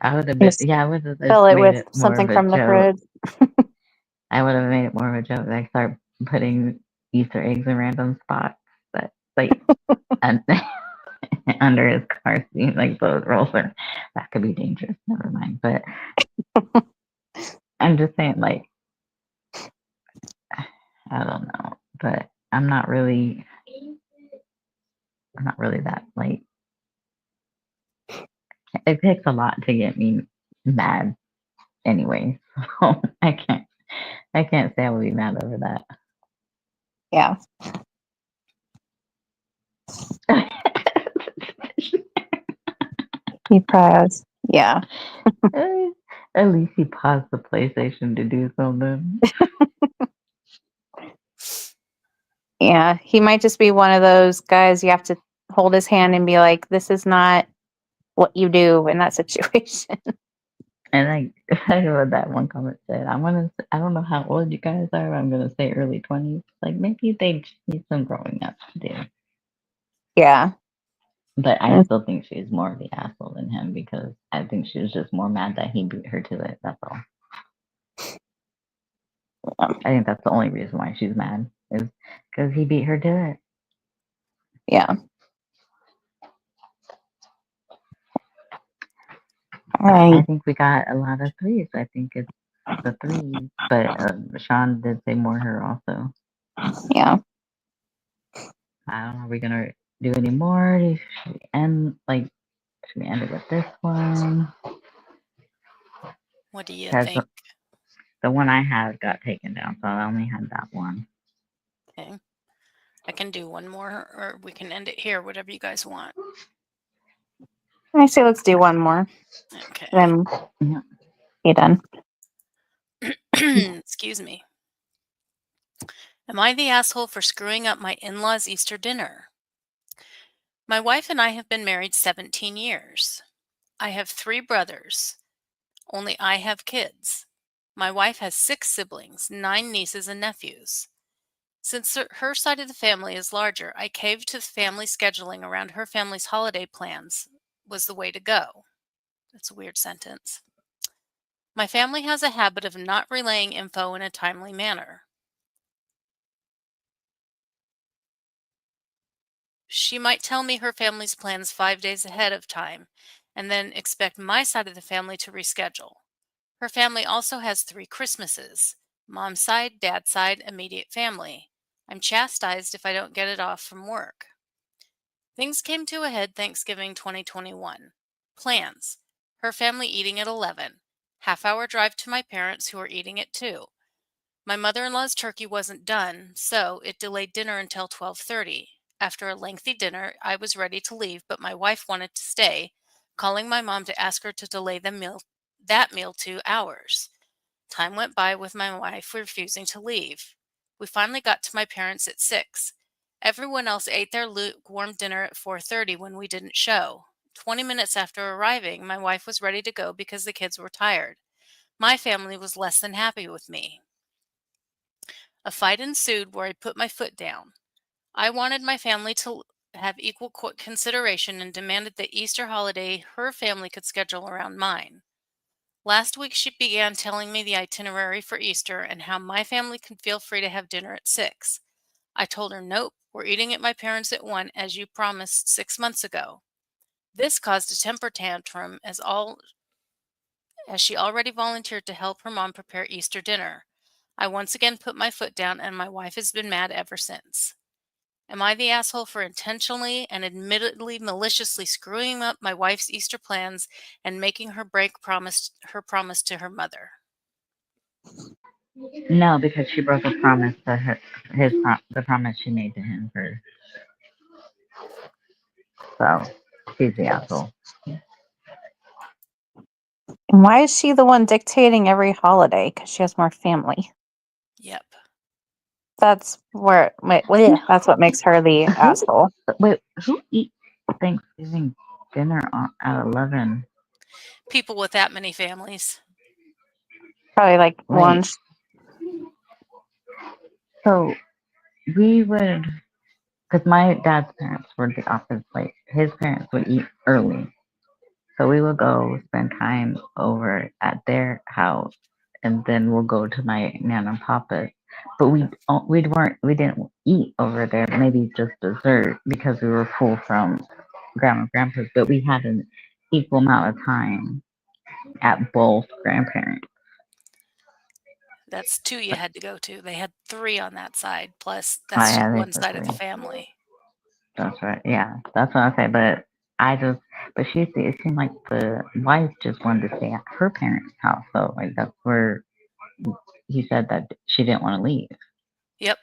Speaker 3: I would have been,
Speaker 2: Just
Speaker 3: yeah, I would have
Speaker 2: fill
Speaker 3: just
Speaker 2: it
Speaker 3: made
Speaker 2: with
Speaker 3: it more of
Speaker 2: something
Speaker 3: a
Speaker 2: from the
Speaker 3: joke.
Speaker 2: fridge.
Speaker 3: I would have made it more of a joke. Like start putting Easter eggs in random spots that like un- under his car seat, like those roller. That could be dangerous. Never mind. But I'm just saying, like, I don't know. But I'm not really that like. It takes a lot to get me mad anyway. So I can't say I would be mad over that.
Speaker 2: Yeah. He probably was. Yeah.
Speaker 3: At least he paused the PlayStation to do something.
Speaker 2: Yeah. He might just be one of those guys you have to hold his hand and be like, this is not what you do in that situation.
Speaker 3: And I know what that one comment said. I don't know how old you guys are, but I'm gonna say early 20s. Like maybe they just need some growing up to do.
Speaker 2: Yeah.
Speaker 3: But I still think she's more of the asshole than him because I think she was just more mad that he beat her to it. That's all. I think that's the only reason why she's mad is because he beat her to it.
Speaker 2: Yeah. All right.
Speaker 3: I think we got a lot of threes. I think it's the threes, but Sean did say more her also.
Speaker 2: Yeah.
Speaker 3: I don't know. Are we gonna do any more? Should we end should we end it with this one?
Speaker 1: What do you
Speaker 3: Because
Speaker 1: think?
Speaker 3: the one I had got taken down, so I only had that one.
Speaker 1: Okay. I can do one more, or we can end it here, whatever you guys want.
Speaker 2: I say let's do one more.
Speaker 1: Okay.
Speaker 2: Then
Speaker 3: Yeah.
Speaker 2: be done.
Speaker 1: Excuse me. Am I the asshole for screwing up my in-laws' Easter dinner? My wife and I have been married 17 years. I have 3 brothers. Only I have kids. My wife has 6 siblings, 9 nieces and nephews. Since her side of the family is larger, I caved to the family scheduling around her family's holiday plans was the way to go. That's a weird sentence. My family has a habit of not relaying info in a timely manner. She might tell me her family's plans 5 days ahead of time and then expect my side of the family to reschedule. Her family also has 3 Christmases: mom's side, dad's side, immediate family. I'm chastised if I don't get it off from work. Things came to a head Thanksgiving 2021. Plans: her family eating at 11. Half-hour drive to my parents, who are eating at 2. My mother-in-law's turkey wasn't done, so it delayed dinner until 12:30. After a lengthy dinner, I was ready to leave, but my wife wanted to stay, calling my mom to ask her to delay that meal 2 hours. Time went by with my wife refusing to leave. We finally got to my parents at 6. Everyone else ate their lukewarm dinner at 4:30 when we didn't show. 20 minutes after arriving, my wife was ready to go because the kids were tired. My family was less than happy with me. A fight ensued where I put my foot down. I wanted my family to have equal consideration and demanded the Easter holiday her family could schedule around mine. Last week, she began telling me the itinerary for Easter and how my family can feel free to have dinner at 6. I told her, nope, we're eating at my parents' at 1, as you promised 6 months ago. This caused a temper tantrum as she already volunteered to help her mom prepare Easter dinner. I once again put my foot down, and my wife has been mad ever since. Am I the asshole for intentionally and admittedly maliciously screwing up my wife's Easter plans and making her break her promise to her mother?
Speaker 3: No, because she broke a promise to the promise she made to him first. So she's the asshole.
Speaker 2: And why is she the one dictating every holiday? Because she has more family.
Speaker 1: Yep.
Speaker 2: That's where that's what makes her the asshole.
Speaker 3: Wait, who eats Thanksgiving dinner at 11?
Speaker 1: People with that many families.
Speaker 2: Probably like
Speaker 3: Like,
Speaker 2: lunch.
Speaker 3: so we would, because my dad's parents were the opposite. Like, his parents would eat early. So we would go spend time over at their house, and then we'll go to my nana and papa's. But we didn't eat over there. Maybe just dessert because we were full from grandma and grandpa's. But we had an equal amount of time at both grandparents.
Speaker 1: That's 2 you had to go to. They had 3 on that side, plus
Speaker 3: Oh
Speaker 1: that's just
Speaker 3: yeah, they
Speaker 1: one
Speaker 3: said
Speaker 1: side of the
Speaker 3: three.
Speaker 1: family.
Speaker 3: That's right. Yeah, that's what I say. But I just, but it seemed like the wife just wanted to stay at her parents' house. So like that's where he said that she didn't want to leave.
Speaker 1: Yep.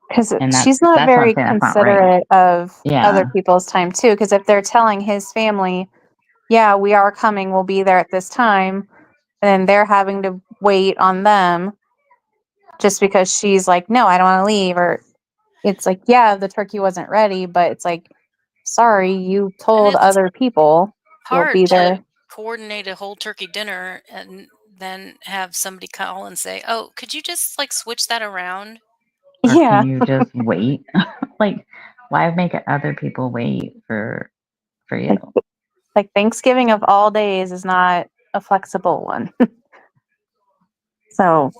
Speaker 2: Because
Speaker 3: And
Speaker 2: she's not
Speaker 3: that's what I'm
Speaker 2: very
Speaker 3: saying. That's not right.
Speaker 2: considerate of other
Speaker 3: Yeah.
Speaker 2: people's time too. Because if they're telling his family, yeah, we are coming, we'll be there at this time, and then they're having to wait on them just because she's like, no, I don't want to leave. Or it's like, yeah, the turkey wasn't ready, but it's like, sorry, you
Speaker 1: And
Speaker 2: told
Speaker 1: it's
Speaker 2: other people we'll
Speaker 1: hard
Speaker 2: be
Speaker 1: to
Speaker 2: there.
Speaker 1: coordinate a whole turkey dinner and then have somebody call and say, "Oh, could you just, like, switch that around?"
Speaker 3: Or can
Speaker 2: Yeah,
Speaker 3: you just wait? Like, why make other people wait for you?
Speaker 2: like like Thanksgiving of all days is not a flexible one. So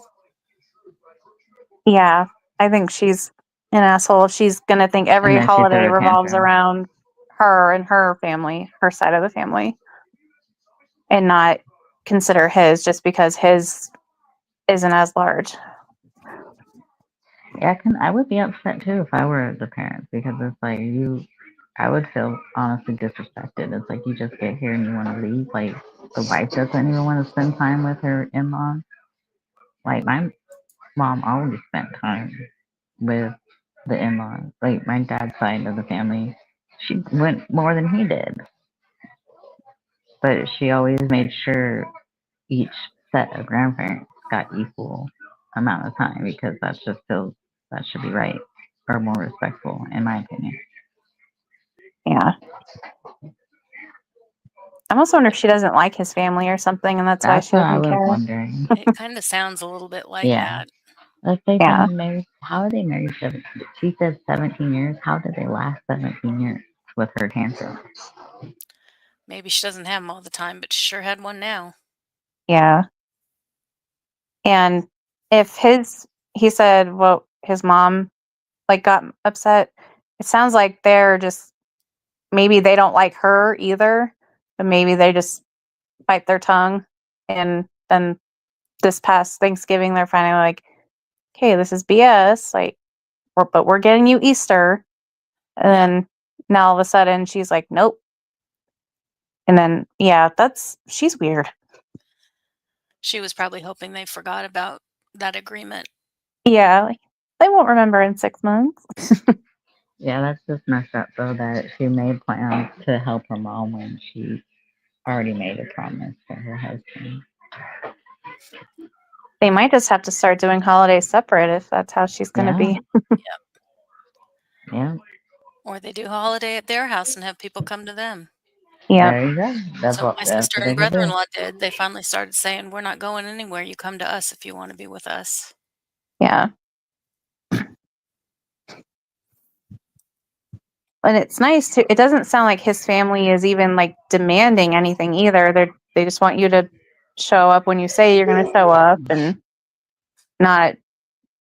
Speaker 2: yeah, I think she's an asshole. She's gonna think
Speaker 3: And
Speaker 2: every
Speaker 3: then she
Speaker 2: holiday
Speaker 3: threw a
Speaker 2: revolves
Speaker 3: tantrum.
Speaker 2: around her and her family, her side of the family, and not consider his just because his isn't as large.
Speaker 3: Yeah, I would be upset too if I were the parents because it's like I would feel honestly disrespected. It's like you just get here and you want to leave. Like the wife doesn't even want to spend time with her in-laws. Like my mom always spent time with the in-laws. Like my dad's side of the family, she went more than he did, but she always made sure each set of grandparents got equal amount of time because that's just feels that should be right or more respectful in my opinion.
Speaker 2: Yeah. I almost wonder if she doesn't like his family or something, and that's why
Speaker 3: That's
Speaker 2: she
Speaker 3: what I
Speaker 2: doesn't
Speaker 3: was
Speaker 2: care.
Speaker 3: wondering.
Speaker 1: It kinda sounds a little bit like
Speaker 3: Yeah.
Speaker 1: that.
Speaker 3: Like they've
Speaker 2: Yeah.
Speaker 3: been married. How are they married? She said 17 years. How did they last 17 years with her cancer?
Speaker 1: Maybe she doesn't have them all the time, but she sure had one now.
Speaker 2: Yeah. And if he said, well, his mom like got upset, it sounds like they're just maybe they don't like her either, but maybe they just bite their tongue. And then this past Thanksgiving, they're finally like, okay, this is BS. Like, but we're getting you Easter. And
Speaker 1: Yep.
Speaker 2: then now all of a sudden she's like, nope. And then, yeah, she's weird.
Speaker 1: She was probably hoping they forgot about that agreement.
Speaker 2: Yeah. Like, they won't remember in 6 months.
Speaker 3: Yeah, that's just messed up though that she made plans to help her mom when she already made a promise to her husband.
Speaker 2: They might just have to start doing holidays separate if that's how she's going to
Speaker 3: Yeah,
Speaker 2: be.
Speaker 1: Yep.
Speaker 3: yeah.
Speaker 1: Or they do a holiday at their house and have people come to them.
Speaker 2: Yep.
Speaker 3: There you go.
Speaker 1: That's what my
Speaker 3: That's
Speaker 1: sister
Speaker 3: what
Speaker 1: and
Speaker 3: they could do.
Speaker 1: brother-in-law did. They finally started saying, "We're not going anywhere. You come to us if you wanna be with us."
Speaker 2: Yeah. And it's nice to, it doesn't sound like his family is even like demanding anything either. They just want you to show up when you say you're going to show up and not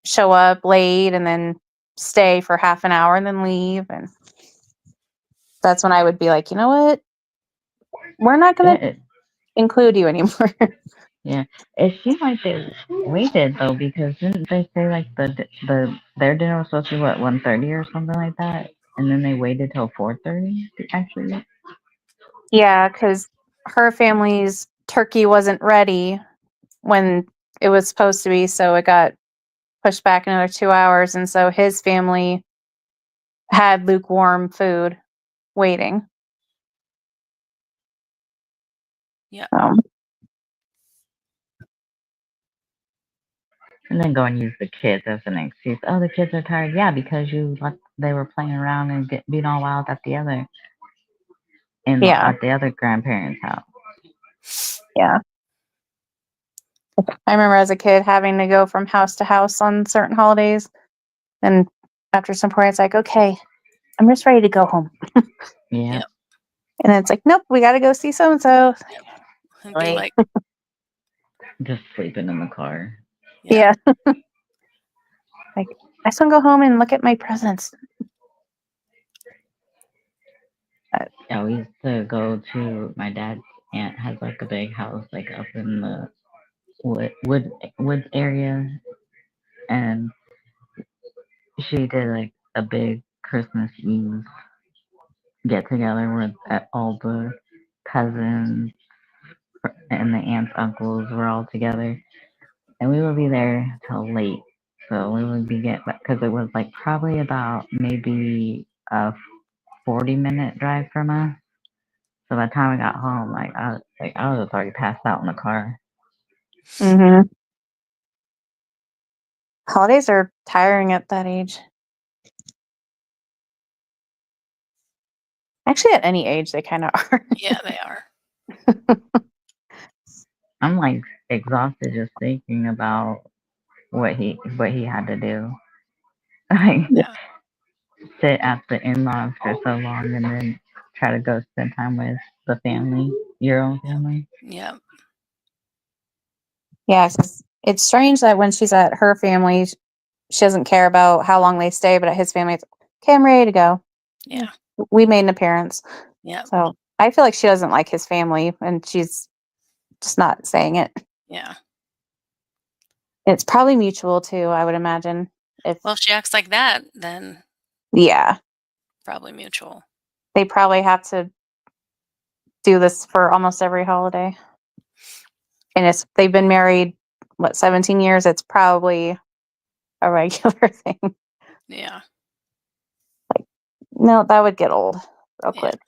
Speaker 2: show up late and then stay for half an hour and then leave. And that's when I would be like, you know what? We're not going to
Speaker 3: Yeah,
Speaker 2: include you anymore.
Speaker 3: yeah. It seemed like they waited though because didn't they say like their dinner was supposed to be what 1:30 or something like that, and then they waited till 4:30 to actually eat?
Speaker 2: Yeah, because her family's turkey wasn't ready when it was supposed to be. So it got pushed back another 2 hours. And so his family had lukewarm food waiting.
Speaker 1: Yep.
Speaker 2: So,
Speaker 3: And then go and use the kids as an excuse. Oh, the kids are tired. Yeah, because they were playing around and being all wild at
Speaker 2: yeah,
Speaker 3: the other grandparents' house.
Speaker 2: yeah. I remember as a kid having to go from house to house on certain holidays. And after some point, it's like, okay, I'm just ready to go home.
Speaker 3: Yeah.
Speaker 1: Yep.
Speaker 2: And it's like, nope, we got to go see so and so.
Speaker 1: Yep. And be like,
Speaker 3: Just sleeping in the car.
Speaker 1: yeah.
Speaker 2: Like, I just want to go home and look at my presents.
Speaker 3: Yeah, we used to go to my dad's aunt has like a big house like up in the woods area, and she did like a big Christmas Eve get together with all the cousins and the aunts, uncles were all together, and we would be there till late. So we would be because it was like probably about maybe a 40-minute drive from us. So by the time we got home, I was already passed out in the car.
Speaker 2: Mm-hmm. Holidays are tiring at that age. Actually, at any age, they kind of are.
Speaker 1: Yeah, they are.
Speaker 3: I'm like exhausted just thinking about what he had to do. Like
Speaker 1: Yeah.
Speaker 3: sit at the in-laws for so long and then try to go spend time with the family, your own family.
Speaker 1: Yep.
Speaker 2: Yeah, 'cause it's strange that when she's at her family, she doesn't care about how long they stay, but at his family, it's okay, I'm ready to go.
Speaker 1: Yeah.
Speaker 2: We made an appearance.
Speaker 1: Yep.
Speaker 2: So I feel like she doesn't like his family and she's just not saying it.
Speaker 1: Yeah.
Speaker 2: It's probably mutual too, I would imagine.
Speaker 1: Well, if she acts like that, then
Speaker 2: Yeah,
Speaker 1: probably mutual.
Speaker 2: they probably have to do this for almost every holiday. And if they've been married, 17 years, it's probably a regular thing.
Speaker 1: Yeah.
Speaker 2: No, that would get old real
Speaker 1: Yeah.
Speaker 2: quick.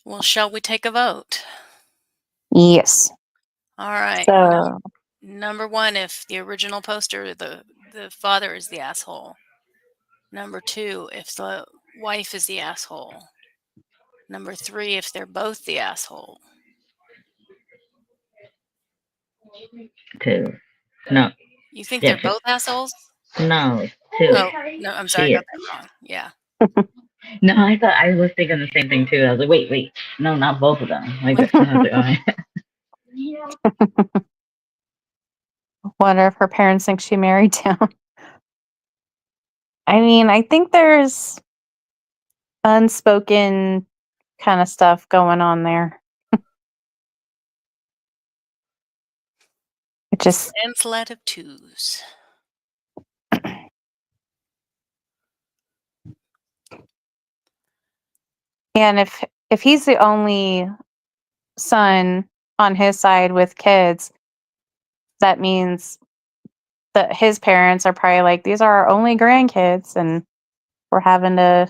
Speaker 1: Well, shall we take a vote?
Speaker 2: Yes.
Speaker 1: All right.
Speaker 2: So,
Speaker 1: Number 1, if the original poster, the father is the asshole. Number 2, if the wife is the asshole. Number 3, if they're both the asshole.
Speaker 3: 2. No.
Speaker 1: You think
Speaker 3: Yeah,
Speaker 1: they're both assholes?
Speaker 3: no. 2.
Speaker 1: Oh, no, I'm sorry, I
Speaker 3: She
Speaker 1: got
Speaker 3: is.
Speaker 1: that wrong. Yeah.
Speaker 3: No, I thought I was thinking the same thing too. I was like, wait. No, not both of them. Like, I was like,
Speaker 2: wonder if her parents think she married down. I mean, I think there's unspoken kind of stuff going on there. It just,
Speaker 1: Landslide of 2s.
Speaker 2: and if he's the only son on his side with kids, that means that his parents are probably like, these are our only grandkids, and we're having to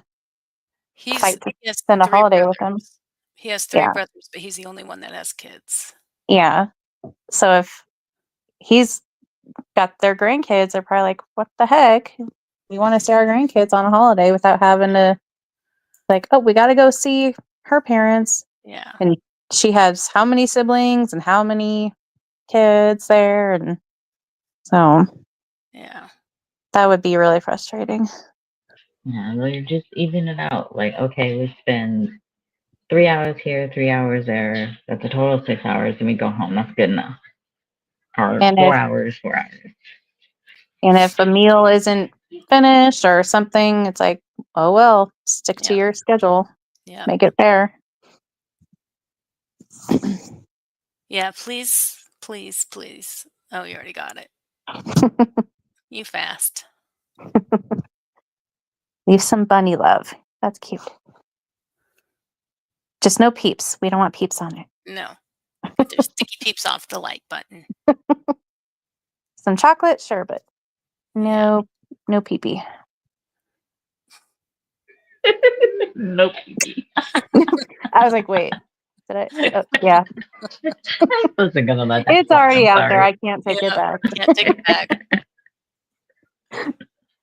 Speaker 1: He
Speaker 2: fight to
Speaker 1: has
Speaker 2: spend a
Speaker 1: 3
Speaker 2: holiday with them.
Speaker 1: brothers. He has 3
Speaker 2: Yeah,
Speaker 1: brothers, but he's the only one that has kids.
Speaker 2: yeah. So if he's got their grandkids, they're probably like, what the heck? We want to see our grandkids on a holiday without having to, like, oh, we got to go see her parents.
Speaker 1: Yeah.
Speaker 2: And she has how many siblings and how many kids there. And so
Speaker 1: Yeah.
Speaker 2: that would be really frustrating.
Speaker 3: yeah, we're just even it out. Like, okay, we spend 3 hours here, 3 hours there. That's a total of 6 hours, and we go home. That's good enough. Or
Speaker 2: And
Speaker 3: 4 hours, 4 hours.
Speaker 2: if a meal isn't finished or something, it's like, oh well, stick to
Speaker 1: Yeah.
Speaker 2: your schedule.
Speaker 1: Yeah.
Speaker 2: Make it fair.
Speaker 1: Yeah, please. Oh, you already got it. You fast.
Speaker 2: Leave some bunny love. That's cute. Just no peeps. We don't want peeps on it.
Speaker 1: No. Get their sticky peeps off the like button.
Speaker 2: Some chocolate, sure, but
Speaker 1: Yeah.
Speaker 2: no pee-pee.
Speaker 3: Nope.
Speaker 2: I was like, wait, did I? Oh, yeah,
Speaker 3: I wasn't gonna let that
Speaker 2: it's
Speaker 3: fly. I'm
Speaker 2: already out there.
Speaker 3: sorry.
Speaker 2: I can't take it
Speaker 1: Yeah.
Speaker 2: back.
Speaker 1: Can't take it back.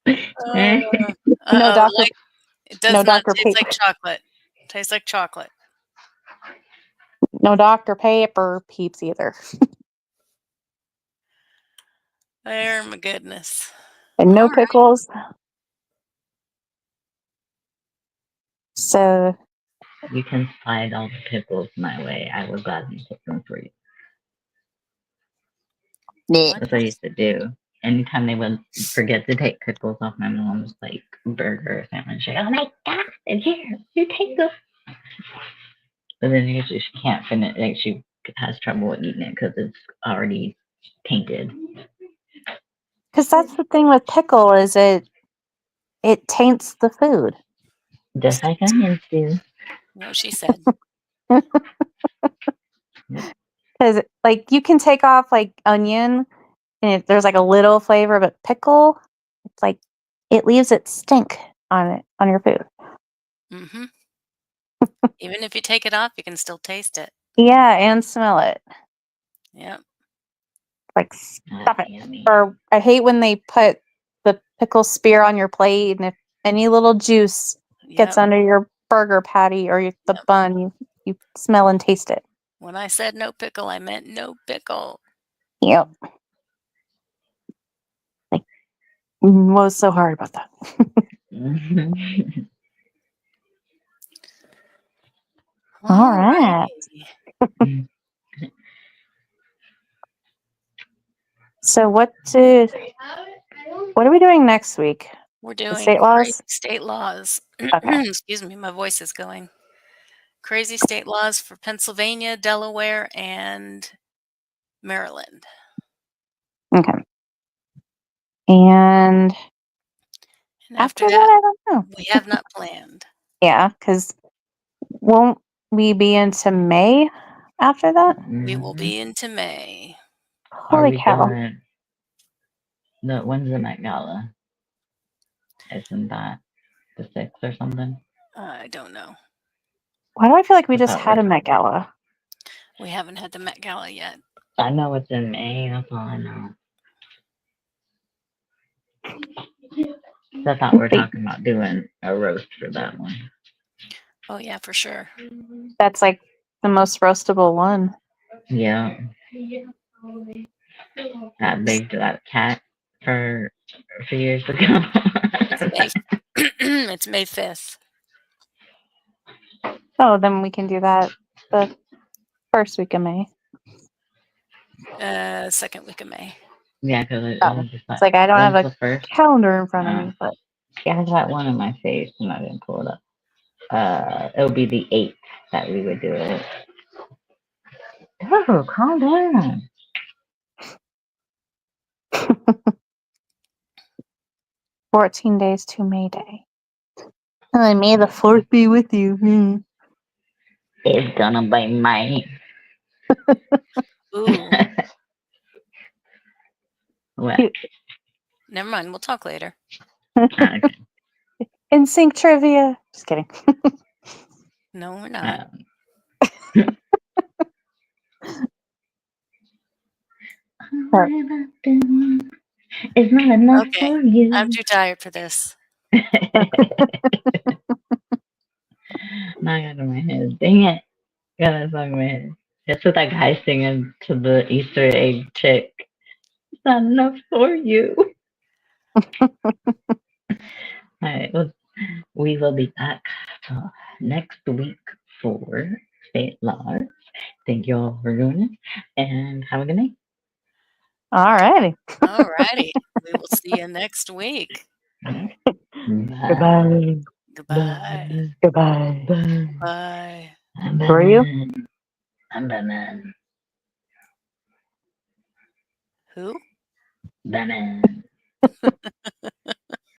Speaker 1: Uh,
Speaker 2: No
Speaker 1: uh-oh.
Speaker 2: Dr.
Speaker 1: It does
Speaker 2: No
Speaker 1: not
Speaker 2: Dr.
Speaker 1: taste
Speaker 2: Pate.
Speaker 1: like chocolate. Tastes like chocolate.
Speaker 2: No Dr. Pepper Peeps either.
Speaker 1: There, my goodness.
Speaker 2: And no
Speaker 1: All right.
Speaker 2: pickles. So
Speaker 3: You can slide all the pickles my way. I will gladly take them for you.
Speaker 1: What?
Speaker 3: That's what I used to do. Anytime they would forget to take pickles off my mom's like burger or sandwich, like, oh my god, and here, you take them. But then usually she can't finish. Like she has trouble eating it because it's already tainted.
Speaker 2: because that's the thing with pickle is it taints the food.
Speaker 3: Just like onions do.
Speaker 1: No, she said.
Speaker 2: Because like you can take off like onion and if there's like a little flavor, but pickle, it's like it leaves its stink on your food.
Speaker 1: Mm-hmm. Even if you take it off, you can still taste it.
Speaker 2: Yeah, and smell it.
Speaker 1: Yep.
Speaker 2: Like stop it.
Speaker 3: Yummy.
Speaker 2: Or I hate when they put the pickle spear on your plate, and if any little juice gets
Speaker 1: Yep.
Speaker 2: under your burger patty or the bun, you smell and taste it.
Speaker 1: When I said no pickle, I meant no pickle.
Speaker 2: Yep. Like, what was so hard about that? All right. So what are we doing next week?
Speaker 1: We're
Speaker 2: The
Speaker 1: doing
Speaker 2: state
Speaker 1: crazy
Speaker 2: laws?
Speaker 1: state laws.
Speaker 2: Okay.
Speaker 1: Excuse me, my voice is going. Crazy state laws for Pennsylvania, Delaware, and Maryland.
Speaker 2: Okay. And
Speaker 1: And
Speaker 2: after
Speaker 1: after
Speaker 2: that,
Speaker 1: that,
Speaker 2: I don't know.
Speaker 1: we have not planned.
Speaker 2: Yeah, because won't we be into May after that?
Speaker 1: We will be into May.
Speaker 3: Are
Speaker 2: Holy
Speaker 3: we
Speaker 2: cow.
Speaker 3: doing when's the Met Gala? Isn't that the 6th or something?
Speaker 1: I don't know.
Speaker 2: Why do I feel like we
Speaker 3: I
Speaker 2: just
Speaker 3: thought
Speaker 2: had a Met Gala?
Speaker 1: We haven't had the Met Gala yet.
Speaker 3: I know it's in May, that's all I know. So I thought we were talking about doing a roast for that one.
Speaker 1: Oh, yeah, for sure.
Speaker 2: That's like the most roastable one.
Speaker 3: Yeah. That cat for a few years ago.
Speaker 1: It's May 5th.
Speaker 2: Oh, then we can do that the first week of May.
Speaker 1: Second week of May.
Speaker 3: Yeah, because
Speaker 2: It's like I don't have a
Speaker 3: first?
Speaker 2: calendar in front of me, but
Speaker 3: Yeah, I got one in my face and I didn't pull it up. It'll be the 8th that we would do it. Oh, calm down.
Speaker 2: 14 days to May Day. And may the 4th be with you.
Speaker 3: It's gonna be May.
Speaker 1: Ooh.
Speaker 3: What?
Speaker 1: Never mind. We'll talk later.
Speaker 3: Okay.
Speaker 2: In sync trivia. Just kidding.
Speaker 1: No, we're not.
Speaker 3: It's not enough
Speaker 1: Okay.
Speaker 3: for you.
Speaker 1: I'm too tired for this.
Speaker 3: Now I got it in my head. Dang it. Got that song in my head. That's what that guy singing to the Easter egg chick. It's not enough for you. Alright, well, we will be back next week for State Laws. Thank you all for joining us and have a good night.
Speaker 2: Alrighty.
Speaker 1: Alrighty. We will see you next week.
Speaker 3: Bye.
Speaker 2: Goodbye.
Speaker 1: Goodbye.
Speaker 2: Goodbye.
Speaker 1: Bye.
Speaker 3: I'm
Speaker 2: Who are you?
Speaker 3: Batman. I'm Batman.
Speaker 1: Who?
Speaker 3: Batman.